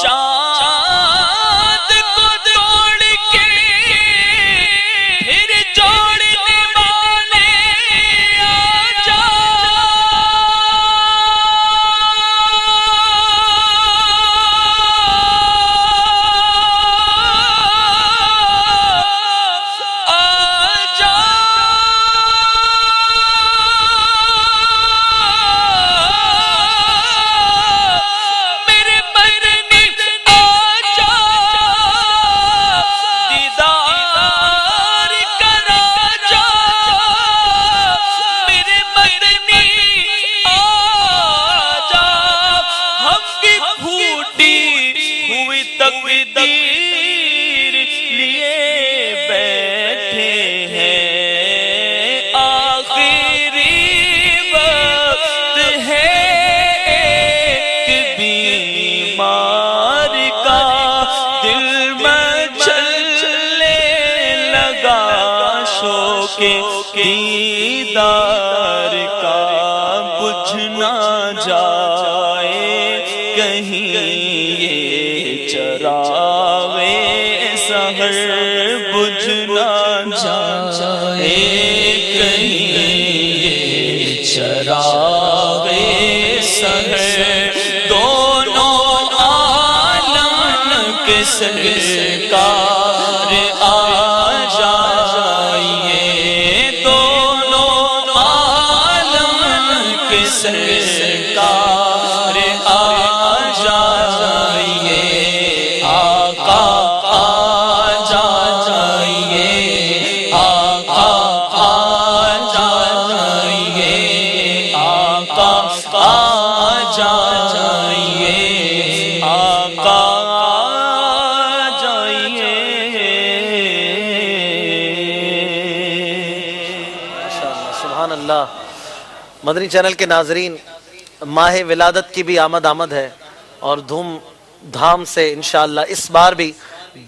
چاند کو توڑ کے پھر جوڑنے والے آ جا میرے مدنی آ جا دیدار کرا جا میرے مدنی آ جا ہم بھی پھوٹی ہوئی تقدیر لیے بیٹھے ہیں آخری وقت ہے ایک بیمار کا دل میں چلنے لگا شوق دیدار کا بجھ نہ جائے کہیں یہ چراغے سحر بجھ نہ جائے کہیں یہ چراغے سحر دونوں عالم کے سرکار آ جائیے دونوں عالم کے سرکار آ جائیے آقا آ جائیے آقا آ جائیے آقا آ جائیے آقا مدنی چینل کے ناظرین، ماہ ولادت کی بھی آمد ہے اور دھوم دھام سے انشاءاللہ اس بار بھی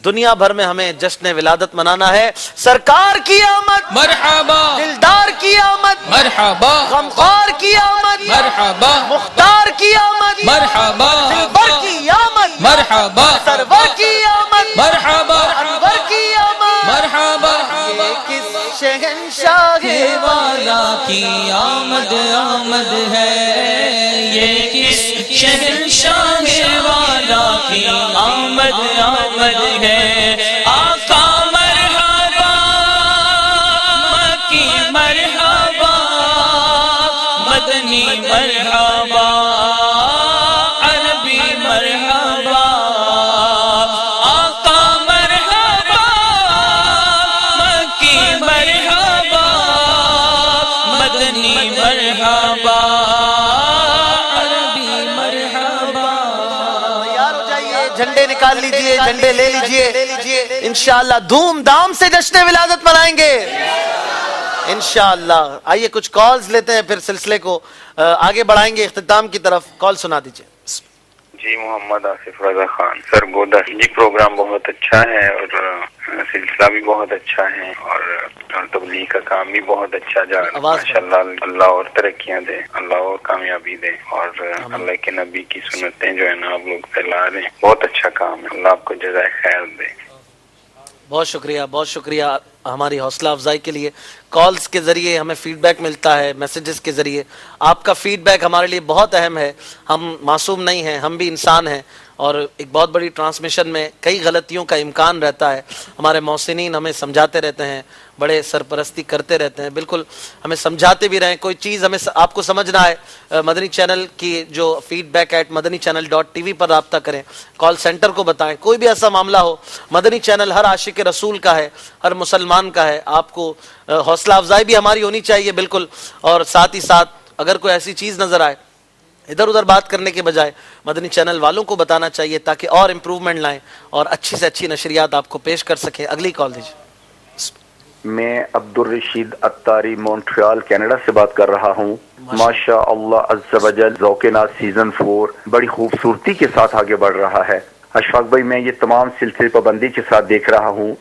دنیا بھر میں ہمیں جشن ولادت منانا ہے. سرکار کی آمد مرحبا، دلدار کی آمد مرحبا، غمخوار کی آمد مرحبا، مختار کی آمد مرحبا، دلبر کی آمد مرحبا، سرور کی آمد مرحبا، انور کی آمد مرحبا. یہ کس شہنشاہ والا کی آمد آمد ہے، یہ کس شہنشاہ والا کی آمد آمد ہے. آقا مرحبا، مکی مرحبا، مدنی مرحبا، عربی مرحبا. آقا مرحبا، مکی مرحبا، مدنی مرحبا، عربی مرحبا. تیار ہو جائیے، جھنڈے نکال لیجئے، جھنڈے لے لیجئے. انشاءاللہ دھوم دھام سے جشن ولادت منائیں گے انشاءاللہ. آئیے کچھ کالز لیتے ہیں، پھر سلسلے کو آگے بڑھائیں گے اختتام کی طرف. کال سنا دیجئے. جی محمد آصف رضا خان سر گودا. جی پروگرام بہت اچھا ہے اور سلسلہ بھی بہت اچھا ہے اور تبلیغ کا کام بھی بہت اچھا جا رہا ہے ماشاءاللہ. اللہ اور ترقیاں دے، اللہ اور کامیابی دے اور اللہ کے نبی کی سنتیں جو ہے نا آپ لوگ پھیلا رہے ہیں. بہت اچھا کام ہے، اللہ آپ کو جزائے خیر دے. بہت شکریہ، بہت شکریہ ہماری حوصلہ افزائی کے لیے. کالز کے ذریعے ہمیں فیڈ بیک ملتا ہے، میسیجز کے ذریعے. آپ کا فیڈ بیک ہمارے لیے بہت اہم ہے. ہم معصوم نہیں ہیں، ہم بھی انسان ہیں اور ایک بہت بڑی ٹرانسمیشن میں کئی غلطیوں کا امکان رہتا ہے. ہمارے محسنین ہمیں سمجھاتے رہتے ہیں، بڑے سرپرستی کرتے رہتے ہیں، بالکل ہمیں سمجھاتے بھی رہیں. کوئی چیز ہمیں آپ کو سمجھنا ہے، مدنی چینل کی جو فیڈ بیک @madanichannel.tv پر رابطہ کریں، کال سینٹر کو بتائیں. کوئی بھی ایسا معاملہ ہو، مدنی چینل ہر عاشق رسول کا ہے، ہر مسلمان کا ہے. آپ کو حوصلہ افزائی بھی ہماری ہونی چاہیے بالکل، اور ساتھ ہی ساتھ اگر کوئی ایسی چیز نظر آئے ادھر ادھر بات کرنے کے بجائے مدنی چینل والوں کو بتانا چاہیے تاکہ اور امپروومنٹ لائیں اور اچھی سے اچھی نشریات آپ کو پیش کر سکیں. اگلی کال دیجیے. میں عبدالرشید اتاری مونٹریال کینیڈا سے بات کر رہا ہوں. ماشاء اللہ عز و جل ذوق ناز سیزن 4 بڑی خوبصورتی کے ساتھ آگے بڑھ رہا ہے. اشفاق بھائی میں یہ تمام سلسلے پابندی کے ساتھ دیکھ رہا ہوں.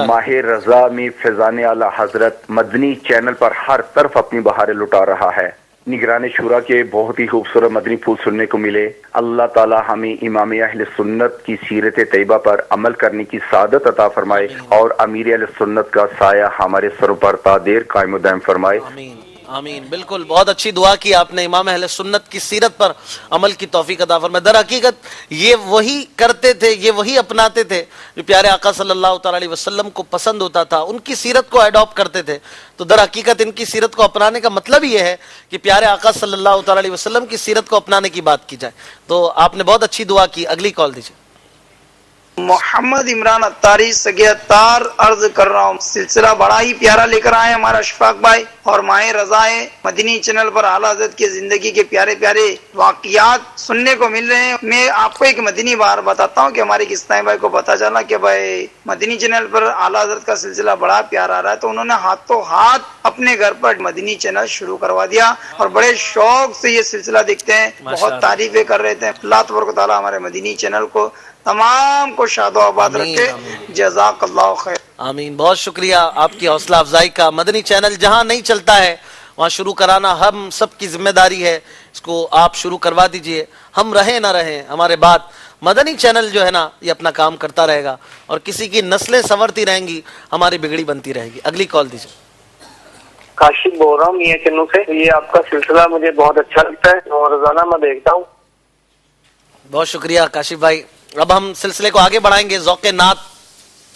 ماہ رضا میں فیضان اعلی حضرت مدنی چینل پر ہر طرف اپنی بہاریں لٹا رہا ہے. نگران شورا کے بہت ہی خوبصورت مدنی پھول سننے کو ملے. اللہ تعالی ہمیں امام اہل سنت کی سیرت طیبہ پر عمل کرنے کی سعادت عطا فرمائے اور امیر اہل سنت کا سایہ ہمارے سروں پر تا دیر قائم و دائم فرمائے. آمین. بالکل بہت اچھی دعا کی آپ نے. امام اہل سنت کی سیرت پر عمل کی توفیق عطا فرمائے. در حقیقت یہ وہی کرتے تھے، یہ وہی اپناتے تھے جو پیارے آقا صلی اللہ تعالی علیہ وسلم کو پسند ہوتا تھا. ان کی سیرت کو ایڈاپٹ کرتے تھے. تو در حقیقت ان کی سیرت کو اپنانے کا مطلب یہ ہے کہ پیارے آقا صلی اللہ تعالی علیہ وسلم کی سیرت کو اپنانے کی بات کی جائے. تو آپ نے بہت اچھی دعا کی. اگلی کال دیجیے. محمد عمران اتاری سگے اتار عرض کر رہا ہوں. سلسلہ بڑا ہی پیارا لے کر آئے ہمارا اشفاق بھائی اور ماہ رضا مدنی چینل پر اعلیٰ حضرت کی زندگی کے پیارے پیارے واقعات سننے کو مل رہے ہیں. میں آپ کو ایک مدنی بار بتاتا ہوں کہ ہمارے کسنائی بھائی کو پتا چلا کہ بھائی مدنی چینل پر اعلیٰ حضرت کا سلسلہ بڑا پیارا آ رہا ہے تو انہوں نے ہاتھوں ہاتھ اپنے گھر پر مدنی چینل شروع کروا دیا اور بڑے شوق سے یہ سلسلہ دیکھتے ہیں. بہت تعریفیں کر رہے تھے. اللہ تبارک و تعالیٰ ہمارے مدنی چینل کو تمام کو شاد و آباد رکھے. جزاک اللہ خیر. آمین. بہت شکریہ آپ کی حوصلہ افزائی کا. مدنی چینل جہاں نہیں چلتا ہے وہاں شروع کرانا ہم سب کی ذمہ داری ہے. اس کو آپ شروع کروا دیجئے. ہم رہیں نہ رہیں ہمارے بعد مدنی چینل جو ہے نا یہ اپنا کام کرتا رہے گا اور کسی کی نسلیں سنورتی رہیں گی، ہماری بگڑی بنتی رہے گی. اگلی کال دیجئے. کاشف بول رہا ہوں میاں کنو سے. یہ آپ کا سلسلہ مجھے بہت اچھا لگتا ہے اور روزانہ میں دیکھتا ہوں. بہت شکریہ کاشف بھائی. اب ہم سلسلے کو آگے بڑھائیں گے. ذوق نعت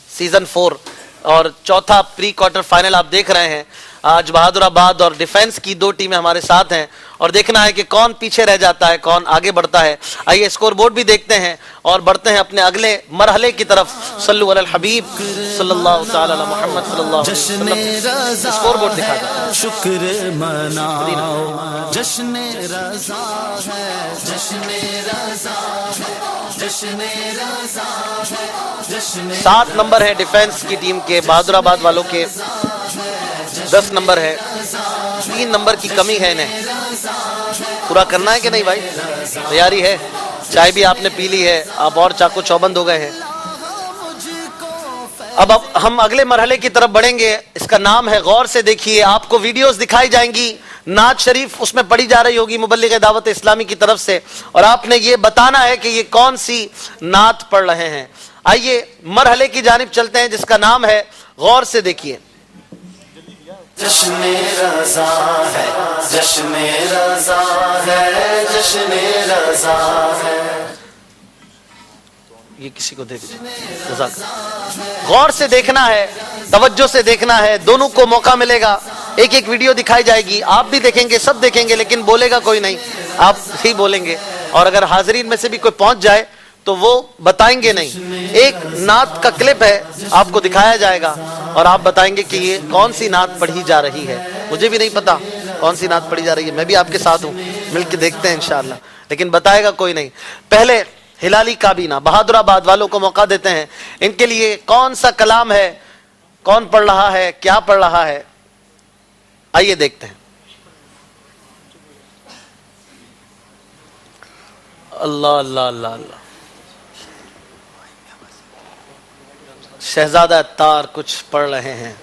سیزن 4 اور چوتھا پری کوارٹر فائنل آپ دیکھ رہے ہیں. آج بہادر آباد اور ڈیفنس کی 2 ٹیمیں ہمارے ساتھ ہیں اور دیکھنا ہے کہ کون پیچھے رہ جاتا ہے، کون آگے بڑھتا ہے. آئیے اسکور بورڈ بھی دیکھتے ہیں اور بڑھتے ہیں اپنے اگلے مرحلے کی طرف. صلو علی الحبیب صلی اللہ تعالی علی محمد صلی اللہ علیہ وسلم. اسکور بورڈ دکھا دیں. شکر مناؤ جشن رضا ہے، جشن رضا ہے، جشن رضا ہے، جشن 7 نمبر ہے ڈیفنس کی ٹیم کے، بہادر آباد والوں کے 10 نمبر ہے. 3 نمبر کی کمی ہے انہیں. پورا کرنا ہے کہ نہیں بھائی؟ تیاری ہے؟ چائے بھی آپ نے پی لی ہے, آپ اور چاقو چوبند ہو گئے ہیں. اب ہم اگلے مرحلے کی طرف بڑھیں گے. اس کا نام ہے غور سے دیکھیے. آپ کو ویڈیوز دکھائی جائیں گی, نعت شریف اس میں پڑھی جا رہی ہوگی مبلغ دعوت اسلامی کی طرف سے, اور آپ نے یہ بتانا ہے کہ یہ کون سی نعت پڑھ رہے ہیں. آئیے مرحلے کی جانب چلتے ہیں جس کا نام ہے غور سے دیکھیے. جشن رضا ہے, جشن رضا ہے, جشن رضا ہے. یہ کسی کو دے دیجیے. غور سے دیکھنا ہے, توجہ سے دیکھنا ہے, دونوں کو موقع ملے گا. ایک ایک ویڈیو دکھائی جائے گی, آپ بھی دیکھیں گے, سب دیکھیں گے, لیکن بولے گا کوئی نہیں, آپ ہی بولیں گے. اور اگر حاضرین میں سے بھی کوئی پہنچ جائے تو وہ بتائیں گے نہیں. ایک نعت کا کلپ ہے, آپ کو دکھایا جائے گا اور آپ بتائیں گے کہ یہ کون سی نعت پڑھی جا رہی ہے. مجھے بھی نہیں پتا کون سی نعت پڑھی جا رہی ہے, میں بھی آپ کے ساتھ ہوں, مل کے دیکھتے ہیں انشاءاللہ, لیکن بتائے گا کوئی نہیں. پہلے ہلالی کابینہ بہادر آباد والوں کو موقع دیتے ہیں. ان کے لیے کون سا کلام ہے, کون پڑھ رہا ہے, کیا پڑھ رہا ہے, آئیے دیکھتے ہیں. اللہ اللہ اللہ اللہ. شہزادہ اتار کچھ پڑھ رہے ہیں.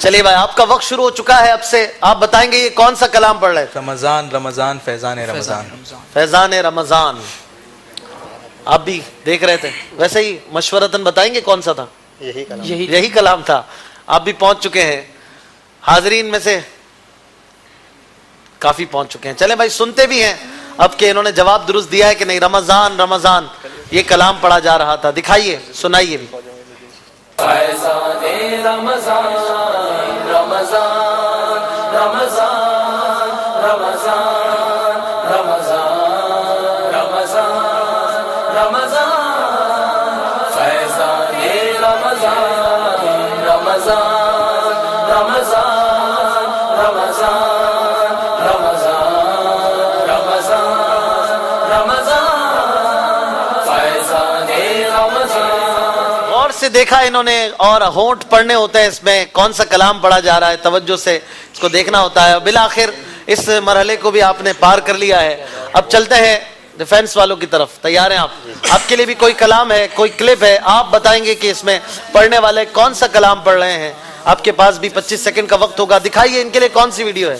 چلیے بھائی, آپ کا وقت شروع ہو چکا ہے. اب سے آپ بتائیں گے یہ کون سا کلام پڑھ رہے تھے. رمضان رمضان فیضان رمضان. فیضان رمضان. آپ بھی دیکھ رہے تھے, ویسے ہی مشورتاً بتائیں گے کون سا تھا. یہی کلام تھا. آپ بھی پہنچ چکے ہیں, حاضرین میں سے کافی پہنچ چکے ہیں. چلیں بھائی, سنتے بھی ہیں اب کہ انہوں نے جواب درست دیا ہے کہ نہیں. رمضان رمضان یہ کلام پڑھا جا رہا تھا. دکھائیے, سنائیے بھی. فیضان رمضان رمضان رمضان رمضان رمضان رمضان رمضان فیضان رمضان رمضان رمضان رمضان رمضان رمضان رمضان فیضان رمضان. سے دیکھا انہوں نے, اور ہونٹ پڑھنے ہوتے ہیں اس میں, کون سا کلام پڑھا جا رہا ہے, توجہ سے اس کو دیکھنا ہوتا ہے. بالآخر اس مرحلے کو بھی آپ نے پار کر لیا ہے. اب چلتے ہیں ڈیفنس والوں کی طرف. تیار ہیں آپ؟ آپ کے لیے بھی کوئی کلام ہے, کوئی کلپ ہے, آپ بتائیں گے کہ اس میں پڑھنے والے کون سا کلام پڑھ رہے ہیں. آپ کے پاس بھی 25 سیکنڈ کا وقت ہوگا. دکھائیے ان کے لیے کون سی ویڈیو ہے.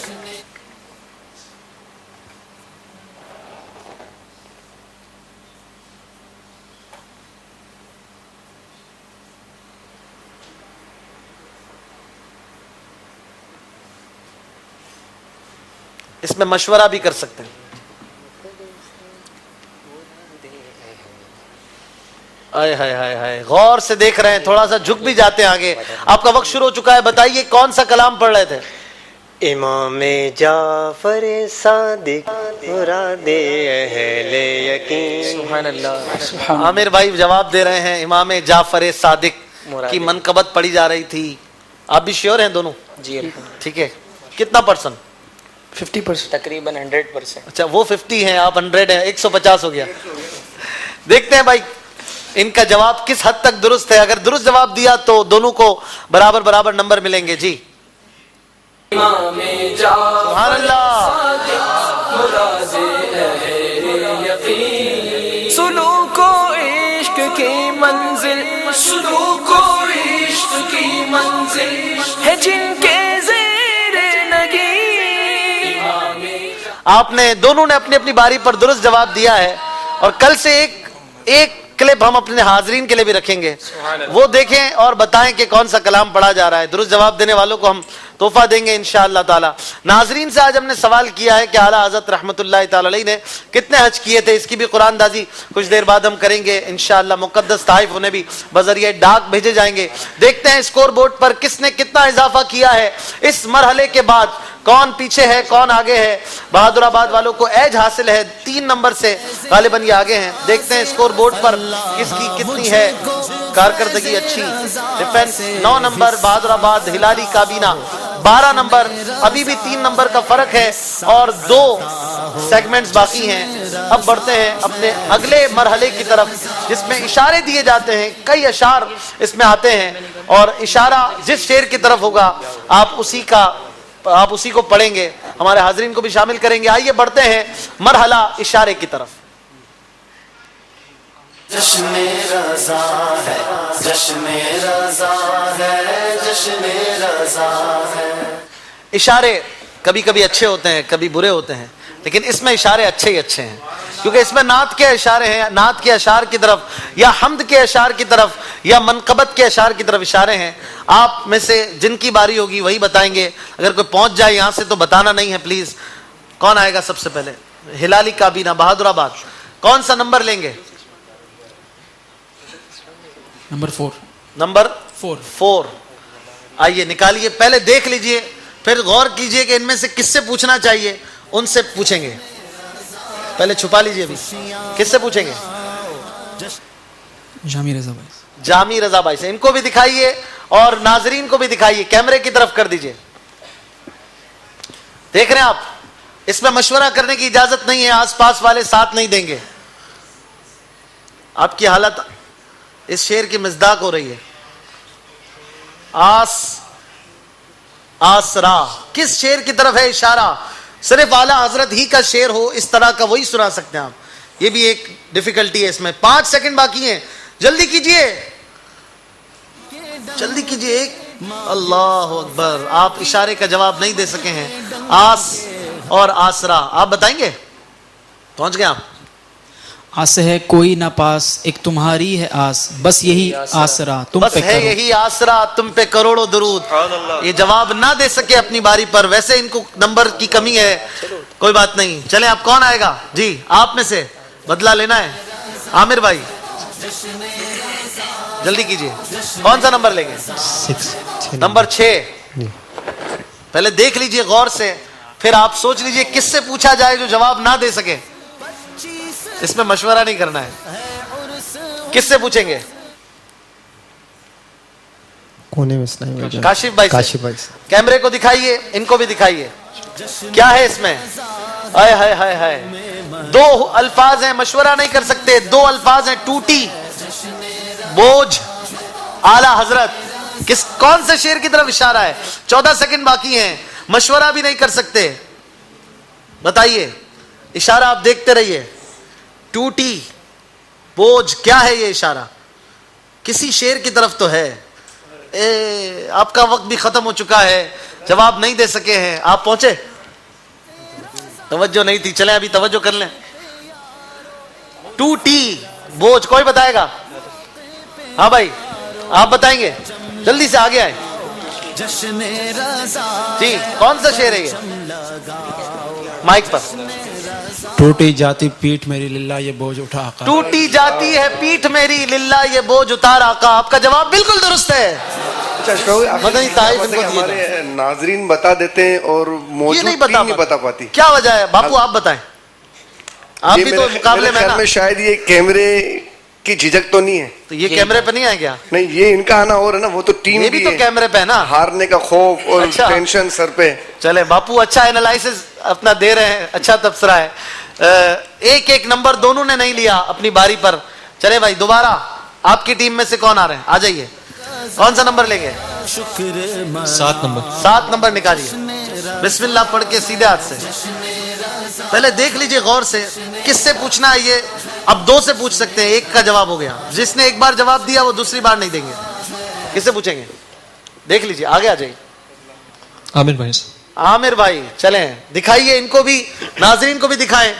اس میں مشورہ بھی کر سکتے ہیں. آئے ہائے ہائے ہائے, غور سے دیکھ رہے ہیں, تھوڑا سا جھک بھی جاتے ہیں آگے. آپ کا وقت شروع ہو چکا ہے. بتائیے کون سا کلام پڑھ رہے تھے. امام جعفر صادق مراد اہل یقین. سبحان اللہ. عامر بھائی جواب دے رہے ہیں, امام جعفر صادق کی منقبت پڑھی جا رہی تھی. آپ بھی شیور ہیں دونوں؟ جی ٹھیک ہے. کتنا پرسنٹ؟ 50%. تقریباً 100%. اچھا, وہ 50 ہیں, آپ 100 ہیں, 150 ہو گیا. دیکھتے ہیں بھائی ان کا جواب کس حد تک درست ہے. اگر درست جواب دیا تو دونوں کو برابر برابر نمبر ملیں گے. جی سبحان اللہ. سلوک و عشق کی منزل, سلوک و عشق کی منزل ہے جن کے زیر نگی. آپ نے دونوں نے اپنی اپنی باری پر درست جواب دیا ہے, اور کل سے ایک کلپ ہم اپنے حاضرین کے لیے بھی رکھیں گے. وہ دیکھیں اور بتائیں کہ کون سا کلام پڑھا جا رہا ہے. درست جواب دینے والوں کو ہم تحفہ دیں گے انشاءاللہ تعالی. ناظرین سے آج ہم نے سوال کیا ہے کہ اعلیٰ حضرت رحمت اللہ تعالی علیہ نے کتنے حج کیے تھے. اس کی بھی قرآن دازی کچھ دیر بعد ہم کریں گے انشاءاللہ. مقدس تحائف انہیں بھی بذریعہ ڈاک بھیجے جائیں گے. دیکھتے ہیں اسکور بورڈ پر کس نے کتنا اضافہ کیا ہے. اس مرحلے کے بعد کون پیچھے ہے کون آگے ہے؟ بہادر آباد والوں کو ایج حاصل ہے 3 نمبر سے، غالباً یہ آگے ہیں. دیکھتے ہیں اسکور بورڈ پر کس کی کتنی ہے کارکردگی اچھی. ڈیفنس 9 نمبر بہادر آباد، ہلالی کابینہ 12 نمبر. ابھی بھی 3 نمبر کا فرق ہے اور 2 سیگمنٹس باقی ہیں. اب بڑھتے ہیں اپنے اگلے مرحلے کی طرف جس میں اشارے دیے جاتے ہیں. کئی اشعار اس میں آتے ہیں اور اشارہ جس شعر کی طرف ہوگا آپ اسی کو پڑھیں گے. ہمارے حاضرین کو بھی شامل کریں گے. آئیے بڑھتے ہیں مرحلہ اشارے کی طرف. جشن رضا ہے، جشن رضا ہے، جشن رضا ہے. اشارے کبھی کبھی اچھے ہوتے ہیں کبھی برے ہوتے ہیں، لیکن اس میں اشارے اچھے ہی اچھے ہیں کیونکہ اس میں نعت کے اشارے ہیں. نعت کے اشعار کی طرف یا حمد کے اشعار کی طرف یا منقبت کے اشعار کی طرف اشارے ہیں. آپ میں سے جن کی باری ہوگی وہی بتائیں گے. اگر کوئی پہنچ جائے یہاں سے تو بتانا نہیں ہے پلیز. کون آئے گا سب سے پہلے؟ ہلالی کابینہ بہادر آباد. کون سا نمبر لیں گے؟ نمبر 4. نمبر 4. آئیے نکالیے. پہلے دیکھ لیجئے پھر غور کیجئے کہ ان میں سے کس سے پوچھنا چاہیے. ان سے پوچھیں گے. پہلے چھپا لیجئے. ابھی کس سے پوچھیں گے؟ جامی رضا بھائی. جامی رضا بھائی سے. ان کو بھی دکھائیے اور ناظرین کو بھی دکھائیے. کیمرے کی طرف کر دیجئے. دیکھ رہے ہیں آپ؟ اس میں مشورہ کرنے کی اجازت نہیں ہے. آس پاس والے ساتھ نہیں دیں گے. آپ کی حالت اس شعر کی مصداق ہو رہی ہے. آسرا کس شعر کی طرف ہے اشارہ؟ صرف اعلیٰ حضرت ہی کا شعر ہو اس طرح کا وہی سنا سکتے ہیں آپ. یہ بھی ایک ڈیفیکلٹی ہے اس میں. 5 سیکنڈ باقی ہیں. جلدی کیجئے جلدی کیجئے. اللہ اکبر. آپ اشارے کا جواب نہیں دے سکے ہیں. آس اور آسرا آپ بتائیں گے؟ پہنچ گئے آپ؟ آس ہے کوئی نہ پاس ایک تمہاری ہے آس بس یہی آسرا تم بس پہ ہے یہی آسرا تم پہ کروڑوں درود. یہ جواب نہ دے سکے اپنی باری پر. ویسے ان کو نمبر کی کمی ہے. کوئی بات نہیں. چلیں آپ کون آئے گا؟ جی آپ میں سے بدلہ لینا ہے. عامر بھائی جلدی کیجئے. کون سا نمبر لیں گے؟ 6. نمبر 6. پہلے دیکھ لیجئے غور سے پھر آپ سوچ لیجئے کس سے پوچھا جائے جو جواب نہ دے سکے. اس میں مشورہ نہیں کرنا ہے. کس سے پوچھیں گے؟ کونے میں اسلامی کاشف بھائی سے. کیمرے کو دکھائیے. ان کو بھی دکھائیے. کیا ہے اس میں؟ ہائے ہائے ہائے ہائے. 2 الفاظ ہیں. مشورہ نہیں کر سکتے. 2 الفاظ ہیں. ٹوٹی بوجھ اعلیٰ حضرت. کون سے شعر کی طرف اشارہ ہے؟ 14 سیکنڈ باقی ہیں. مشورہ بھی نہیں کر سکتے. بتائیے. اشارہ آپ دیکھتے رہیے. ٹوٹی بوجھ کیا ہے یہ اشارہ؟ کسی شعر کی طرف تو ہے. آپ کا وقت بھی ختم ہو چکا ہے. جواب نہیں دے سکے ہیں. آپ پہنچے؟ توجہ نہیں تھی. چلیں ابھی توجہ کر لیں. ٹوٹی بوجھ کوئی بتائے گا؟ ہاں بھائی آپ بتائیں گے؟ جلدی سے آگے آئے. جی کون سا شعر ہے یہ؟ مائک پر. ٹوٹی جاتی پیٹھ میری للہ یہ بوجھ اٹھا آقا. ٹوٹی جاتی ہے پیٹھ میری للہ یہ بوجھ اتار آقا. آپ کا جواب بالکل درست ہے. مدنی تائف ان کو ہمارے ناظرین بتا دیتے ہیں اور موجود نہیں بتا پاتی. کیا وجہ ہے باپو آپ بتائیں. آپ بھی تو مقابلے میں شاید یہ کیمرے کی جھجک تو نہیں ہے. تو یہ کیمرے پہ نہیں آئے گیا؟ نہیں یہ ان کا آنا اور ہے نا. وہ تو ٹیم یہ بھی تو کیمرے پہ ہے نا. ہارنے کا خوف اور ٹینشن سر پہ. چلے باپو اچھا اینالائسس اپنا دے رہے ہیں. اچھا تبصرہ ہے. ایک نمبر دونوں نے نہیں لیا اپنی باری پر. چلے بھائی دوبارہ آپ کی ٹیم میں سے کون آ رہے ہیں؟ آ جائیے. کون سا نمبر لیں گے؟ 7 نمبر. 7 نمبر نکالیے. بسم اللہ پڑھ کے سیدھے ہاتھ سے. پہلے دیکھ لیجئے غور سے کس سے پوچھنا ہے. یہ اب 2 سے پوچھ سکتے ہیں. 1 کا جواب ہو گیا. جس نے 1 بار جواب دیا وہ دوسری بار نہیں دیں گے. کس سے پوچھیں گے؟ دیکھ لیجئے. آگے آ جائیے. عامر بھائی. عامر بھائی چلیں دکھائیے. ان کو بھی ناظرین کو بھی دکھائیں.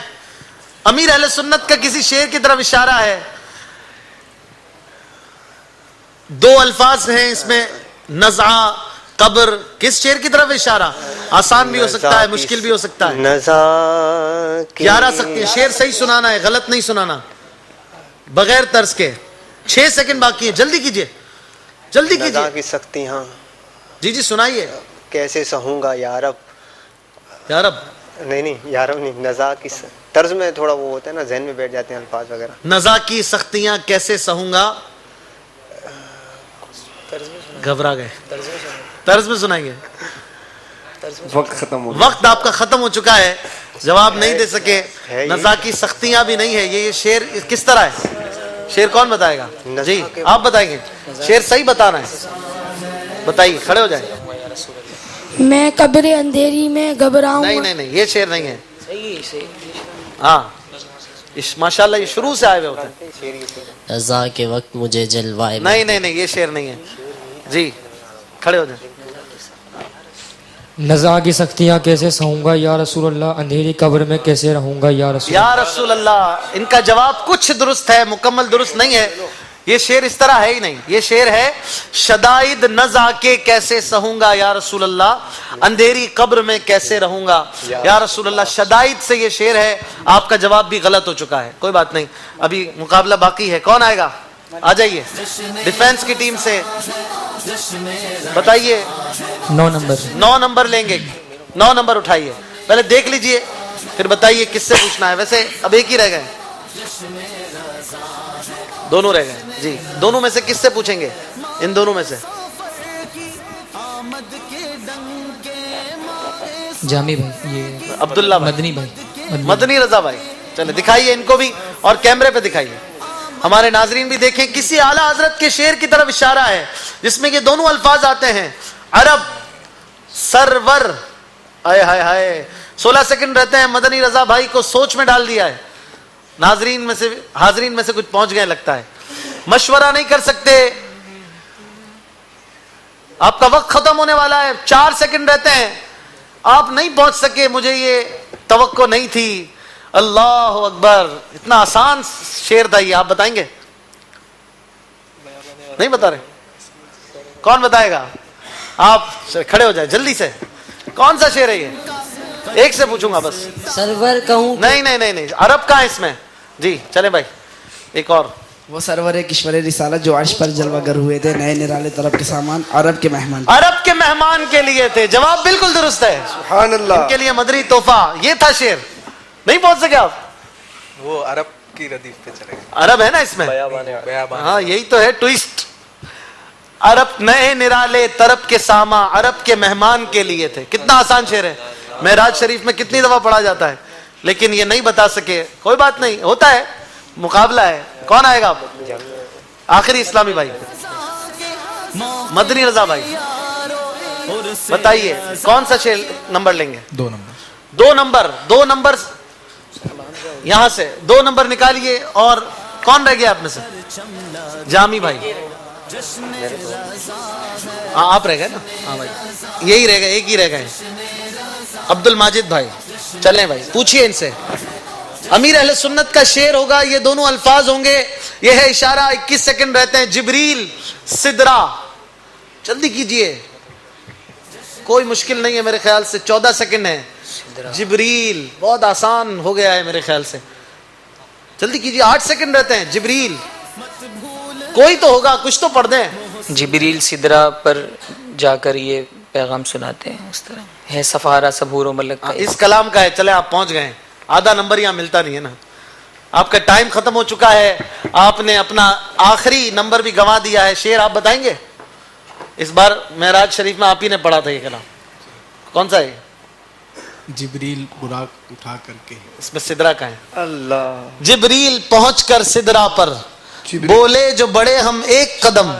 امیر اہل سنت کا کسی شعر کی طرف اشارہ ہے. 2 الفاظ ہیں اس میں. نزعہ قبر. کس شعر کی طرف اشارہ؟ آسان بھی ہو سکتا ہے مشکل بھی ہو سکتا ہے. 11 سکتے. شعر صحیح سنانا ہے غلط نہیں سنانا بغیر طرز کے. 6 سیکنڈ باقی ہے. جلدی کیجئے جلدی کیجئے. کی سکتی ہاں. جی سنائیے. کیسے سہوں گا یا رب یا رب نہیں یا رب نہیں، نزا کی طرز میں تھوڑا وہ ہوتا ہے نا، ذہن میں بیٹھ جاتے ہیں الفاظ وغیرہ. نزا کی سختیاں کیسے سہوں گا، گھبرا گئے. طرز میں سنائیں گے. وقت ختم ہو، وقت آپ کا ختم ہو چکا ہے، جواب نہیں دے سکے. نزا کی سختیاں بھی نہیں ہے. یہ شعر کس طرح ہے؟ شعر کون بتائے گا؟ جی آپ بتائیں گے. شعر صحیح بتانا ہے، بتائیے، کھڑے ہو جائیں. میں قبر اندھیری میں گھبراؤں. نہیں یہ شعر نہیں ہے. ہاں ماشاءاللہ یہ شروع سے آئے ہوئے ہوتے ہیں. رضا کے وقت مجھے جلوائے. نہیں یہ شعر نہیں ہے. جی کھڑے ہو جائیں. نزا کی سختیاں کیسے سہوں گا یا رسول اللہ، اندھیری قبر میں کیسے رہوں گا یا رسول یا رسول اللہ. ان کا جواب کچھ درست ہے، مکمل درست نہیں ہے. یہ شعر اس طرح ہے ہی نہیں. یہ شعر ہے شدائد نزا کے کیسے سہوں گا یا رسول اللہ، اندھیری قبر میں کیسے رہوں گا یا رسول اللہ. شدائد سے یہ شعر ہے. آپ کا جواب بھی غلط ہو چکا ہے. کوئی بات نہیں، ابھی مقابلہ باقی ہے. کون آئے گا؟ آ جائیے ڈیفنس کی ٹیم سے. بتائیے. 9 نمبر لیں گے. 9 نمبر اٹھائیے. پہلے دیکھ لیجئے پھر بتائیے کس سے پوچھنا ہے. ویسے اب ایک ہی رہ گئے، دونوں رہ گئے. جی دونوں میں سے کس سے پوچھیں گے؟ ان دونوں میں سے. جامی بھائی، یہ عبداللہ مدنی بھائی، مدنی رضا بھائی. چلے دکھائیے ان کو بھی اور کیمرے پہ دکھائیے. ہمارے ناظرین بھی دیکھیں. کسی اعلیٰ حضرت کے شعر کی طرف اشارہ ہے جس میں یہ دونوں الفاظ آتے ہیں. عرب سرور. ہائے ہائے ہائے. 16 سیکنڈ رہتے ہیں. مدنی رضا بھائی کو سوچ میں ڈال دیا ہے. حاضرین میں سے کچھ پہنچ گئے لگتا ہے. مشورہ نہیں کر سکتے. آپ کا وقت ختم ہونے والا ہے. 4 سیکنڈ رہتے ہیں. آپ نہیں پہنچ سکے. مجھے یہ توقع نہیں تھی. اللہ اکبر. اتنا آسان شعر تھا یہ. آپ بتائیں گے؟ نہیں بتا رہے. کون بتائے گا؟ آپ کھڑے ہو جائے جلدی سے. کون سا شعر ہے یہ؟ ایک سے پوچھوں گا بس. سرور کہوں. نہیں عرب کا ہے اس میں. جی چلے بھائی ایک اور. وہ سرور کشور رسالت جو عرش پر جلوہ گر ہوئے تھے، نئے نرالے طرب کے سامان، عرب کے مہمان. عرب کے مہمان کے لیے تھے. جواب بالکل درست ہے. سبحان اللہ. ان کے لیے مدری تحفہ. یہ تھا شعر. نہیں پہنچ سکے آپ. وہ عرب کی ردیف پہ چلے گئے. عرب ہے نا اس میں. ہاں یہی تو ہے ٹویسٹ. عرب نئے نرالے طرب کے ساما، عرب کے مہمان کے لیے تھے. کتنا آسان شعر ہے. معراج شریف میں کتنی دفعہ پڑھا جاتا ہے. لیکن یہ نہیں بتا سکے. کوئی بات نہیں، ہوتا ہے، مقابلہ ہے. کون آئے گا؟ آخری اسلامی بھائی مدنی رضا بھائی بتائیے کون سا شعر نمبر لیں گے؟ 2 نمبر یہاں سے 2 نمبر نکالیے. اور کون رہ گیا آپ میں سے؟ جامی بھائی. ہاں آپ رہ گئے نا. ہاں بھائی یہی رہ گئے، ایک ہی رہ گئے. عبد الماجد بھائی چلیں بھائی پوچھئے ان سے. امیر اہل سنت کا شعر ہوگا. یہ دونوں الفاظ ہوں گے. یہ ہے اشارہ. 21 سیکنڈ رہتے ہیں. جبریل سدرا. جلدی کیجئے، کوئی مشکل نہیں ہے میرے خیال سے. 14 سیکنڈ ہے. جبریل بہت آسان ہو گیا ہے میرے خیال سے. جلدی کیجئے. 8 سیکنڈ رہتے ہیں. جبریل کوئی تو ہوگا، کچھ تو پڑھ دیں. جبریل سدرا پر جا کر یہ پیغام سناتے ہیں. اس طرح ہے سفارہ صبور و ملک کا. اس کلام کا ہے. چلے آپ پہنچ گئے. آدھا نمبر یہاں ملتا نہیں ہے نا. آپ کا ٹائم ختم ہو چکا ہے. آپ نے اپنا آخری نمبر بھی گنوا دیا ہے. شعر آپ بتائیں گے؟ اس بار معراج شریف میں آپ ہی نے پڑھا تھا یہ کلام. کون سا ہے؟ جبریل براق اٹھا کر کے. اس میں سدرا کا ہے. اللہ. جبریل پہنچ کر سدرا پر بولے جو بڑے ہم ایک قدم.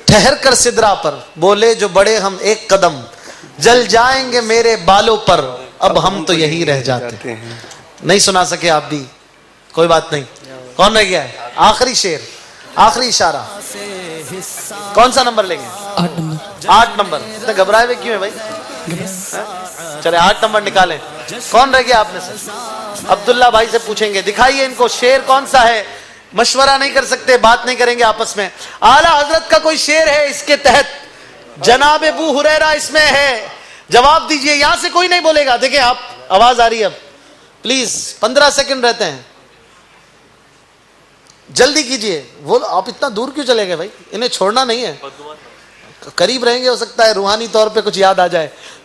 ٹھہر کر سدرا پر بولے جو بڑے ہم ایک قدم. جل جائیں گے میرے بالوں پر اب ہم تو یہی رہ جاتے ہیں. نہیں سنا سکے آپ بھی، کوئی بات نہیں. کون رہ گیا ہے؟ آخری شعر، آخری اشارہ. کون سا نمبر لیں گے؟ 8 نمبر. گھبرائے ہوئے کیوں ہے بھائی؟ چلے 8 نمبر نکالیں. کون رہ گیا آپ میں سے؟ عبداللہ بھائی سے پوچھیں گے. دکھائیے ان کو شعر کون سا ہے. مشورہ نہیں کر سکتے، بات نہیں کریں گے آپس میں. اعلیٰ حضرت کا کوئی شعر ہے اس کے تحت؟ جناب ابو ہریرہ اس میں ہے. جواب دیجئے. یہاں سے کوئی نہیں بولے گا. دیکھیں آپ آواز آ رہی ہے اب. پلیز 15 سیکنڈ رہتے ہیں. جلدی کیجئے. وہ آپ اتنا دور کیوں چلے گئے بھائی؟ انہیں چھوڑنا نہیں ہے. قریب رہیں گے، ہو سکتا ہے روحانی طور پہ کچھ یاد آ جائے.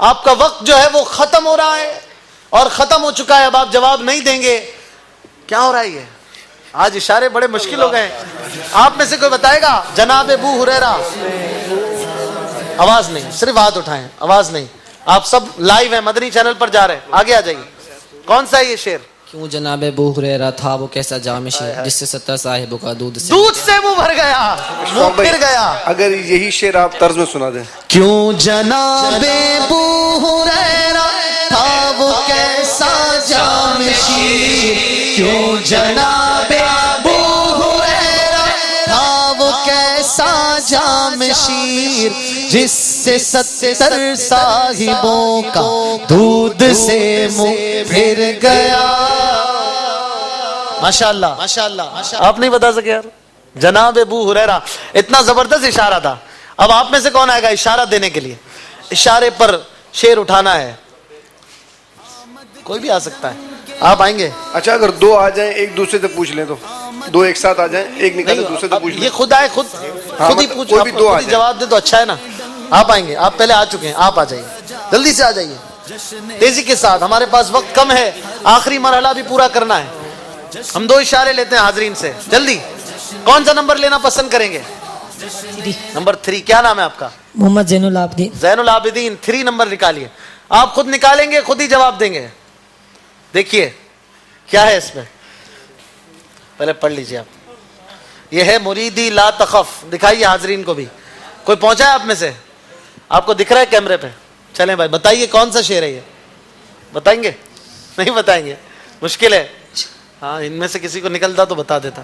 آپ کا وقت جو ہے وہ ختم ہو رہا ہے اور ختم ہو چکا ہے. اب آپ جواب نہیں دیں گے. کیا ہو رہا ہے یہ؟ آج اشارے بڑے مشکل ہو گئے. آپ میں سے کوئی بتائے گا جناب ابو ہریرہ؟ آواز نہیں, صرف ہاتھ اٹھائیں, آواز نہیں. آپ سب لائیو ہیں, مدنی چینل پر جا رہے ہیں, آگے آ جائیے. کون سا ہے یہ شعر؟ کیوں جناب ابو ہریرہ تھا وہ کیسا جام شیر جس سے 70 صاحبوں کا دودھ سے منہ بھر گیا, منہ پھر گیا. اگر یہی شعر آپ طرز میں سنا دیں. کیوں جناب ابو ہریرہ تھا وہ کیسا جام شیر, کیوں جناب ابو ہریرہ تھا وہ کیسا جام شیر جس سے 70 صاحبوں کا دودھ سے منہ پھر گیا. ماشاءاللہ ماشاءاللہ. آپ نہیں بتا سکے یار, جناب ابو ہریرہ, اتنا زبردست اشارہ تھا. اب آپ میں سے کون آئے گا اشارہ دینے کے لیے؟ اشارے پر شعر اٹھانا ہے, کوئی بھی آ سکتا ہے. آپ آئیں گے؟ اچھا اگر 2 آ جائیں ایک دوسرے سے پوچھ لیں تو 2 ایک ساتھ آ جائیں, ایک نکالے دوسرے سے پوچھ لیں. یہ خود آئے, خود ہی پوچھ, کوئی بھی 2 آ جواب دے تو اچھا ہے نا. آپ آئیں گے, آپ پہلے آ چکے ہیں, آپ آ جائیے, جلدی سے آ جائیے, تیزی کے ساتھ. ہمارے پاس وقت کم ہے, آخری مرحلہ بھی پورا کرنا ہے. ہم 2 اشارے لیتے ہیں حاضرین سے, جلدی. کون سا نمبر لینا پسند کریں گے؟ نمبر 3. کیا نام ہے آپ کا؟ محمد زین العابدین. زین العابدین. 3 نمبر نکالیے. آپ خود نکالیں گے, خود ہی جواب دیں گے. دیکھیے کیا ہے اس میں, پہلے پڑھ لیجیے آپ. یہ ہے مریدی لا تخف. دکھائیے حاضرین کو بھی. کوئی پہنچا ہے آپ میں سے؟ آپ کو دکھ رہا ہے کیمرے پہ؟ چلیں بھائی بتائیے کون سا شعر ہے یہ؟ بتائیں گے؟ نہیں بتائیں گے, مشکل ہے. ہاں ان میں سے کسی کو نکلتا تو بتا دیتا.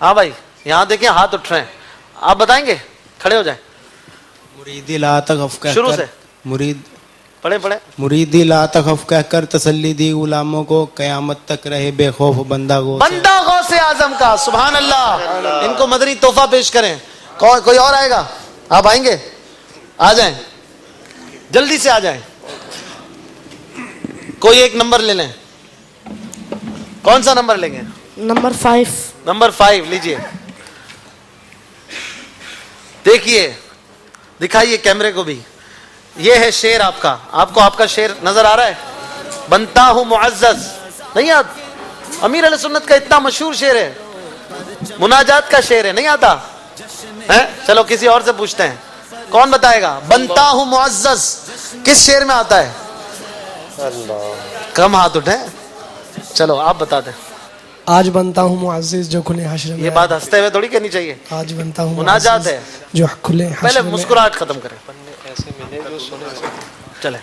ہاں بھائی یہاں دیکھیں ہاتھ اٹھ رہے ہیں, آپ بتائیں گے؟ کھڑے ہو جائیں. مریدی لا تخف کہہ شروع کر سے مرید پڑھے مریدی لا تخف کہہ کر تسلی دی غلاموں کو, قیامت تک رہے بے خوف بندہ غوث غوث اعظم کا. سبحان اللہ. ان کو مدنی تحفہ پیش کریں. کوئی اور آئے گا؟ آپ آئیں گے؟ آ جائیں, جلدی سے آ جائیں. کوئی ایک نمبر لے لیں. کون سا نمبر لیں گے؟ نمبر 5. نمبر 5 لیجئے. دیکھیے, دکھائیے کیمرے کو بھی. یہ ہے شعر آپ کا. آپ کو آپ کا شعر نظر آ رہا ہے؟ بنتا ہوں معزز. نہیں یاد؟ امیر علیہ سنت کا اتنا مشہور شعر ہے, مناجات کا شعر ہے, نہیں آتا؟ چلو کسی اور سے پوچھتے ہیں, کون بتائے گا؟ بنتا ہوں معزز کس شعر میں آتا ہے؟ کم ہاتھ اٹھیں. چلو آپ بتا دیں. آج بنتا ہوں معزز جو کھلے حشر میں. یہ بات ہنستے ہوئے تھوڑی کہنی چاہیے. آج بنتا ہوں مناجات ہے جو کھلے حشر میں. پہلے مسکراہٹ ختم کریں. چلے.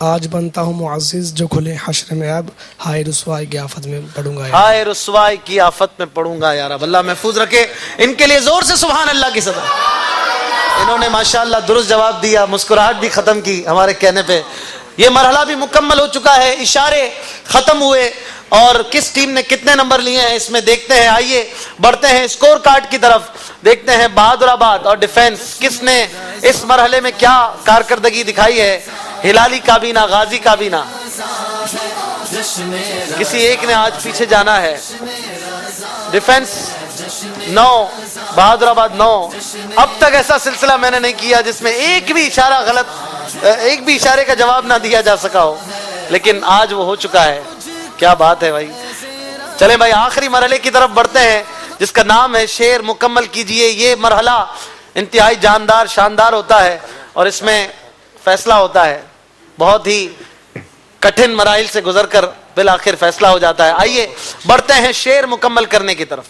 آج بنتا ہوں معزز جو کھلے حشر میں اب ہائے رسوائی کی آفت میں پڑوں گا. ہائے رسوائی کی آفت میں پڑوں گا یا رب. اللہ محفوظ رکھے. ان کے لیے زور سے سبحان اللہ کی صدا. انہوں نے ماشاءاللہ درست جواب دیا, مسکراہٹ بھی ختم کی ہمارے کہنے پہ. یہ مرحلہ بھی مکمل ہو چکا ہے, اشارے ختم ہوئے, اور کس ٹیم نے کتنے نمبر لیے ہیں اس میں دیکھتے ہیں. آئیے بڑھتے ہیں اسکور کارڈ کی طرف. دیکھتے ہیں بہادر آباد اور ڈیفنس کس نے اس مرحلے میں کیا کارکردگی دکھائی ہے. ہلالی کابینہ, غازی کابینہ, کسی ایک نے آج پیچھے جانا ہے. ڈیفنس 9, بہادر آباد 9. اب تک ایسا سلسلہ میں نے نہیں کیا جس میں ایک بھی اشارہ غلط, ایک بھی اشارے کا جواب نہ دیا جا سکا ہو, لیکن آج وہ ہو چکا ہے. کیا بات ہے بھائی. چلیں بھائی آخری مرحلے کی طرف بڑھتے ہیں جس کا نام ہے شعر مکمل کیجئے. یہ مرحلہ انتہائی جاندار شاندار ہوتا ہے اور اس میں فیصلہ ہوتا ہے. بہت ہی کٹھن مراحل سے گزر کر بالآخر فیصلہ ہو جاتا ہے. آئیے بڑھتے ہیں شعر مکمل کرنے کی طرف.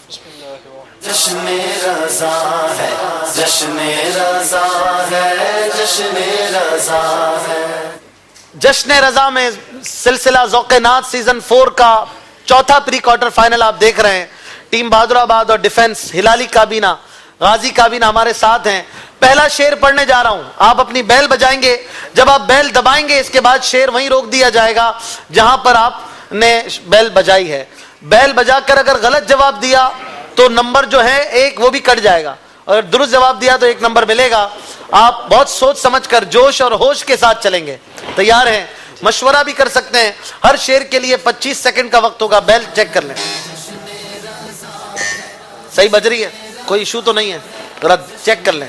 جشن رضا ہے, جشن رضا ہے, جشن رضا ہے. جشن رضا میں سلسلہ ذوق نات سیزن 4 کا چوتھا پری کوارٹر فائنل آپ دیکھ رہے ہیں. ٹیم بہادر آباد اور ڈیفنس, ہلالی کابینہ, غازی کابینہ ہمارے ساتھ ہیں. پہلا شعر پڑھنے جا رہا ہوں. آپ اپنی بیل بجائیں گے. جب آپ بیل دبائیں گے اس کے بعد شعر وہیں روک دیا جائے گا جہاں پر آپ نے بیل بجائی ہے. بیل بجا کر اگر غلط جواب دیا تو نمبر جو ہے ایک وہ بھی کٹ جائے گا, اگر درست جواب دیا تو 1 نمبر ملے گا. آپ بہت سوچ سمجھ کر جوش اور ہوش کے ساتھ چلیں گے. تیار ہیں؟ مشورہ بھی کر سکتے ہیں. ہر شعر کے لیے 25 سیکنڈ کا وقت ہوگا. بیل چیک کر لیں. صحیح بج رہی ہے, کوئی ایشو تو نہیں ہے؟ ذرا چیک کر لیں.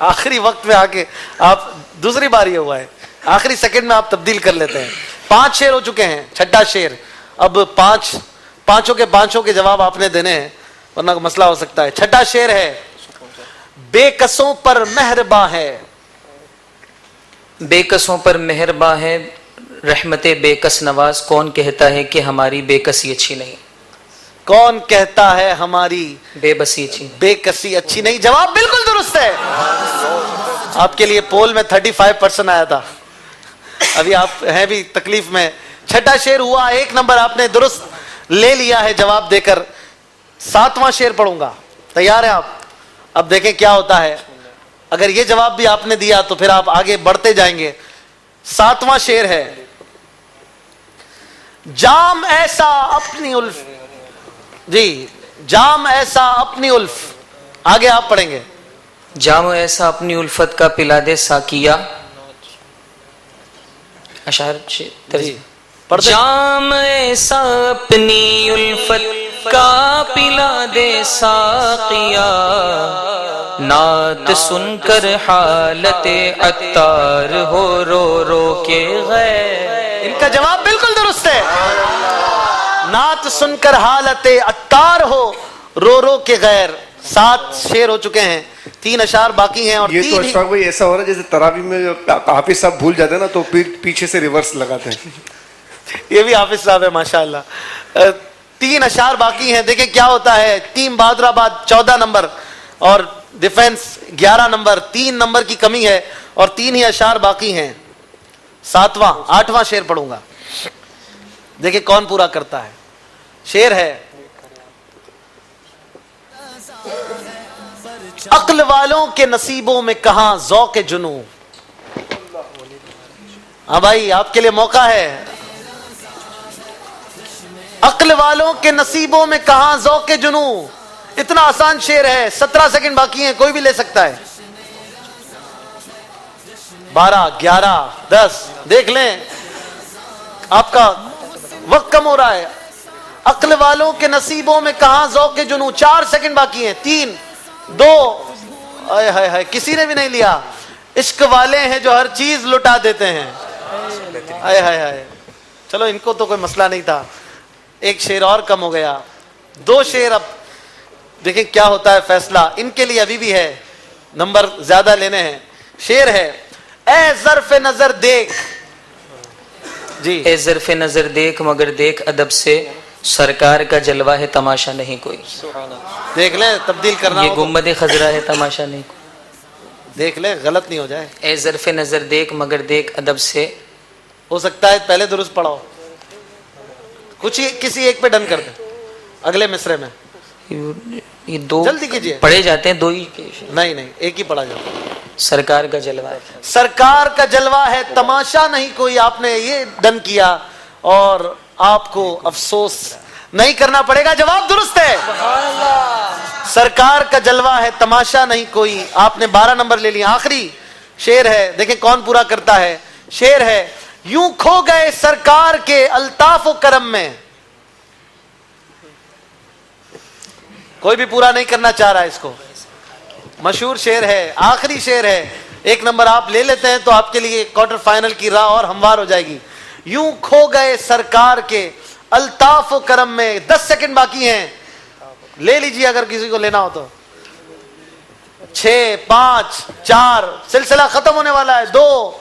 آخری وقت میں آ کے آپ دوسری بار یہ ہوا ہے, آخری سیکنڈ میں آپ تبدیل کر لیتے ہیں. 5 شعر ہو چکے ہیں, چھٹا شعر. اب پانچوں کے جواب آپ نے دینے ہیں ورنہ مسئلہ ہو سکتا ہے. چھٹا شعر ہے, بے قصوں پر مہرباں ہے. بے قصوں پر مہرباں ہے رحمت بے کس نواز. کون کہتا ہے کہ ہماری بے کسی اچھی نہیں؟ کون کہتا ہے ہماری بے بسی اچھی بے کسی اچھی نہیں؟ جواب بالکل درست ہے. آپ کے لیے پول میں 35% آیا تھا, ابھی آپ ہیں بھی تکلیف میں. چھٹا شعر ہوا, 1 نمبر آپ نے درست لے لیا ہے جواب دے کر. 7واں شعر پڑھوں گا, تیار ہیں آپ؟ اب دیکھیں کیا ہوتا ہے. اگر یہ جواب بھی آپ نے دیا تو پھر آپ آگے بڑھتے جائیں گے. 7واں شعر ہے, جام ایسا اپنی الف. جی, جام ایسا اپنی الف. آگے آپ پڑھیں گے. جام ایسا اپنی الفت کا پلا دے ساکیا. اشعار جام ایسا اپنی الفت کا پلا دے ساقیا, نعت سن کر حالت عطار ہو رو رو کے غیر. ان کا جواب بالکل درست ہے. نعت سن کر حالت عطار ہو رو رو کے غیر. 7 شعر ہو چکے ہیں, 3 اشعار باقی ہیں. اور یہ تو اشفاق بھائی ایسا ہو رہا ہے جیسے تراویح میں حافظ صاحب بھول جاتے ہیں نا تو پیچھے سے ریورس لگاتے ہیں. یہ بھی حافظ صاحب ہے ماشاءاللہ. 3 اشعار باقی ہیں. دیکھیں کیا ہوتا ہے. ٹیم بہادر آباد 14 نمبر اور ڈیفنس 11 نمبر. 3 نمبر کی کمی ہے اور 3 ہی اشعار باقی ہیں. 8واں شعر پڑھوں گا, دیکھیں کون پورا کرتا ہے. شعر ہے, عقل والوں کے نصیبوں میں کہاں ذوق جنوں. ہاں بھائی, آپ کے لیے موقع ہے. عقل والوں کے نصیبوں میں کہاں ذوق جنوں. اتنا آسان شعر ہے. 17 سیکنڈ باقی ہیں, کوئی بھی لے سکتا ہے. 12 11 10 دیکھ لیں, آپ کا وقت کم ہو رہا ہے. عقل والوں کے نصیبوں میں کہاں ذوق جنوں. 4 سیکنڈ باقی ہیں. 3 2 آئے ہائے ہائے, کسی نے بھی نہیں لیا. عشق والے ہیں جو ہر چیز لٹا دیتے ہیں. آئے ہائے ہائے, چلو ان کو تو کوئی مسئلہ نہیں تھا. 1 شعر اور کم ہو گیا. 2 شعر. اب دیکھیں کیا ہوتا ہے فیصلہ. ان کے لیے ابھی بھی ہے, نمبر زیادہ لینے ہیں. شعر ہے, اے ظرف نظر دیکھ. جی, اے ظرف نظر دیکھ مگر دیکھ ادب سے, سرکار کا جلوہ ہے تماشا نہیں کوئی. دیکھ لیں, تبدیل کرنا یہ گنبد خضرا ہے تماشا نہیں کوئی. دیکھ لیں غلط نہیں ہو جائے. اے ظرف نظر دیکھ مگر دیکھ ادب سے. ہو سکتا ہے پہلے درست پڑھاؤ, کچھ ہی کسی ایک پہ ڈن کر دیں اگلے مصرے میں. یہ 2 جلدی کیجئے. پڑھے جاتے ہیں 2 ہی. نہیں, ایک ہی پڑھا جاتا ہے. سرکار کا جلوہ ہے. سرکار کا جلوہ ہے تماشا نہیں کوئی. آپ نے یہ ڈن کیا اور آپ کو افسوس نہیں کرنا پڑے گا. جواب درست ہے. سرکار کا جلوہ ہے تماشا نہیں کوئی. آپ نے 12 نمبر لے لیا. آخری شعر ہے, دیکھیں کون پورا کرتا ہے. شعر ہے, یوں کھو گئے سرکار کے الطاف و کرم میں. کوئی بھی پورا نہیں کرنا چاہ رہا اس کو. مشہور شعر ہے, آخری شعر ہے. 1 نمبر آپ لے لیتے ہیں تو آپ کے لیے کوارٹر فائنل کی راہ اور ہموار ہو جائے گی. یوں کھو گئے سرکار کے الطاف و کرم میں. 10 سیکنڈ باقی ہیں, لے لیجیے اگر کسی کو لینا ہو تو. 6 5 4 سلسلہ ختم ہونے والا ہے. 2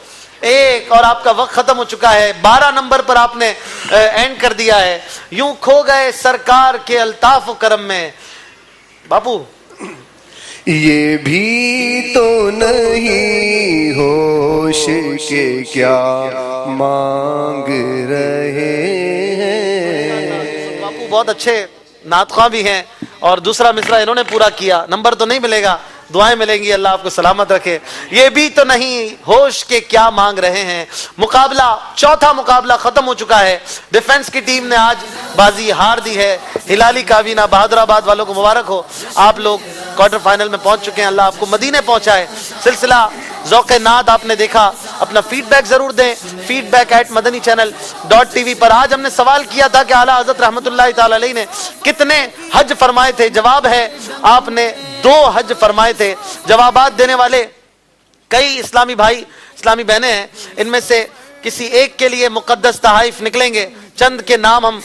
1 اور آپ کا وقت ختم ہو چکا ہے. 12 نمبر پر آپ نے اینڈ کر دیا ہے. یوں کھو گئے سرکار کے الطاف و کرم میں. باپو, یہ بھی تو نہیں ہوش کے کیا مانگ رہے ہیں. باپو بہت اچھے نعت خواں بھی ہیں اور دوسرا مصرع انہوں نے پورا کیا. نمبر تو نہیں ملے گا, دعائیں ملیں گی. اللہ آپ کو سلامت رکھے. یہ بھی تو نہیں ہوش کے کیا مانگ رہے ہیں. مقابلہ, چوتھا مقابلہ ختم ہو چکا ہے. ڈیفنس کی ٹیم نے آج بازی ہار دی ہے. ہلالی کابینہ بہادر آباد والوں کو مبارک ہو, آپ لوگ کوارٹر فائنل میں پہنچ چکے ہیں. اللہ آپ کو مدینے پہنچائے. سلسلہ ذوق نعت آپ نے دیکھا. اپنا فیڈ بیک ضرور دیں, feedback@madanichannel.tv پر. آج ہم نے سوال کیا تھا کہ اعلیٰ حضرت رحمت اللہ تعالی علیہ نے کتنے حج فرمائے تھے. جواب ہے آپ نے 2 حج فرمائے تھے. جوابات دینے والے کئی اسلامی بھائی اسلامی بہنیں ہیں, ان میں سے کسی ایک کے لیے مقدس تحائف نکلیں گے. چند کے نام ہم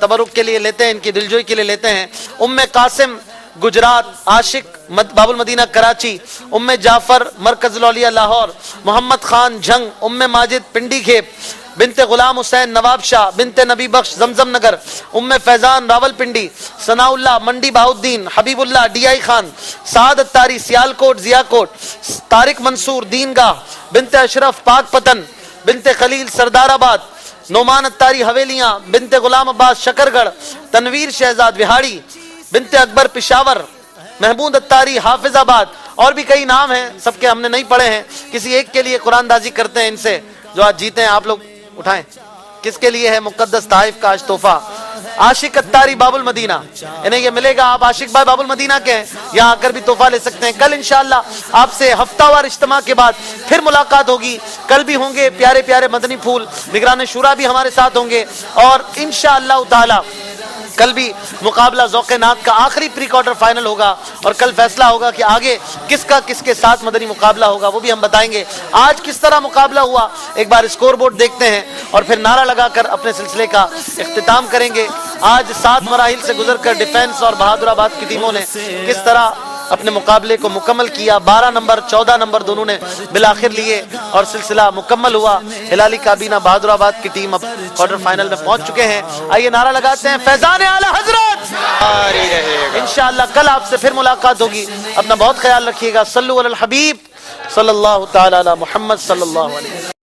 تبرک کے لیے لیتے ہیں, ان کی دلجوئی کے لیے لیتے ہیں. ام قاسم گجرات, عاشق باب المدینہ کراچی, ام جعفر مرکز الاولیاء لاہور, محمد خان جھنگ, ام ماجد پنڈی کھیپ, بنت غلام حسین نواب شاہ, بنت نبی بخش زمزم نگر, ام فیضان راول پنڈی, ثناء اللہ منڈی بہاؤدین, حبیب اللہ ڈی آئی خان, سعد اتاری سیالکوٹ ضیا کوٹ, طارق منصور دین گاہ, بنت اشرف پاک پتن, بنت خلیل سردار آباد, نعمان اتاری حویلیاں, بنت غلام عباس شکرگڑھ, تنویر شہزاد وہاڑی, بنت اکبر پشاور, محمود اتاری حافظ آباد, اور بھی کئی نام ہیں, سب کے ہم نے نہیں پڑھے ہیں. کسی ایک کے لیے قرآن دازی کرتے ہیں ان سے جو آج جیتے ہیں. آپ لوگ اٹھائیں, کس کے لیے ہے مقدس تحائف کا آج تحفہ؟ عاشق اتاری باب المدینہ, انہیں یہ ملے گا. آپ عاشق بھائی باب المدینہ کے ہیں, یہاں آ کر بھی تحفہ لے سکتے ہیں. کل انشاءاللہ آپ سے ہفتہ وار اجتماع کے بعد پھر ملاقات ہوگی. کل بھی ہوں گے پیارے پیارے مدنی پھول, نگران شورا بھی ہمارے ساتھ ہوں گے, اور انشاءاللہ تعالی کل بھی مقابلہ ذوق نعت کا آخری پری کوارٹر فائنل ہوگا, اور کل فیصلہ ہوگا کہ آگے کس کا کس کے ساتھ مدنی مقابلہ ہوگا, وہ بھی ہم بتائیں گے. آج کس طرح مقابلہ ہوا ایک بار اسکور بورڈ دیکھتے ہیں, اور پھر نعرہ لگا کر اپنے سلسلے کا اختتام کریں گے. آج 7 مراحل سے گزر کر ڈیفنس اور بہادر آباد کی ٹیموں نے کس طرح اپنے مقابلے کو مکمل کیا. 12 نمبر 14 نمبر دونوں نے بالآخر لیے, اور سلسلہ مکمل ہوا. ہلالی کابینہ بہادر آباد کی ٹیم اب کوارٹر فائنل میں پہنچ چکے ہیں. آئیے نعرہ لگاتے ہیں فیضان اعلی حضرت انشاءاللہ. کل آپ سے پھر ملاقات ہوگی. اپنا بہت خیال رکھیے گا. صلو علی الحبیب صلی اللہ تعالی علی محمد صلی اللہ علیہ وسلم.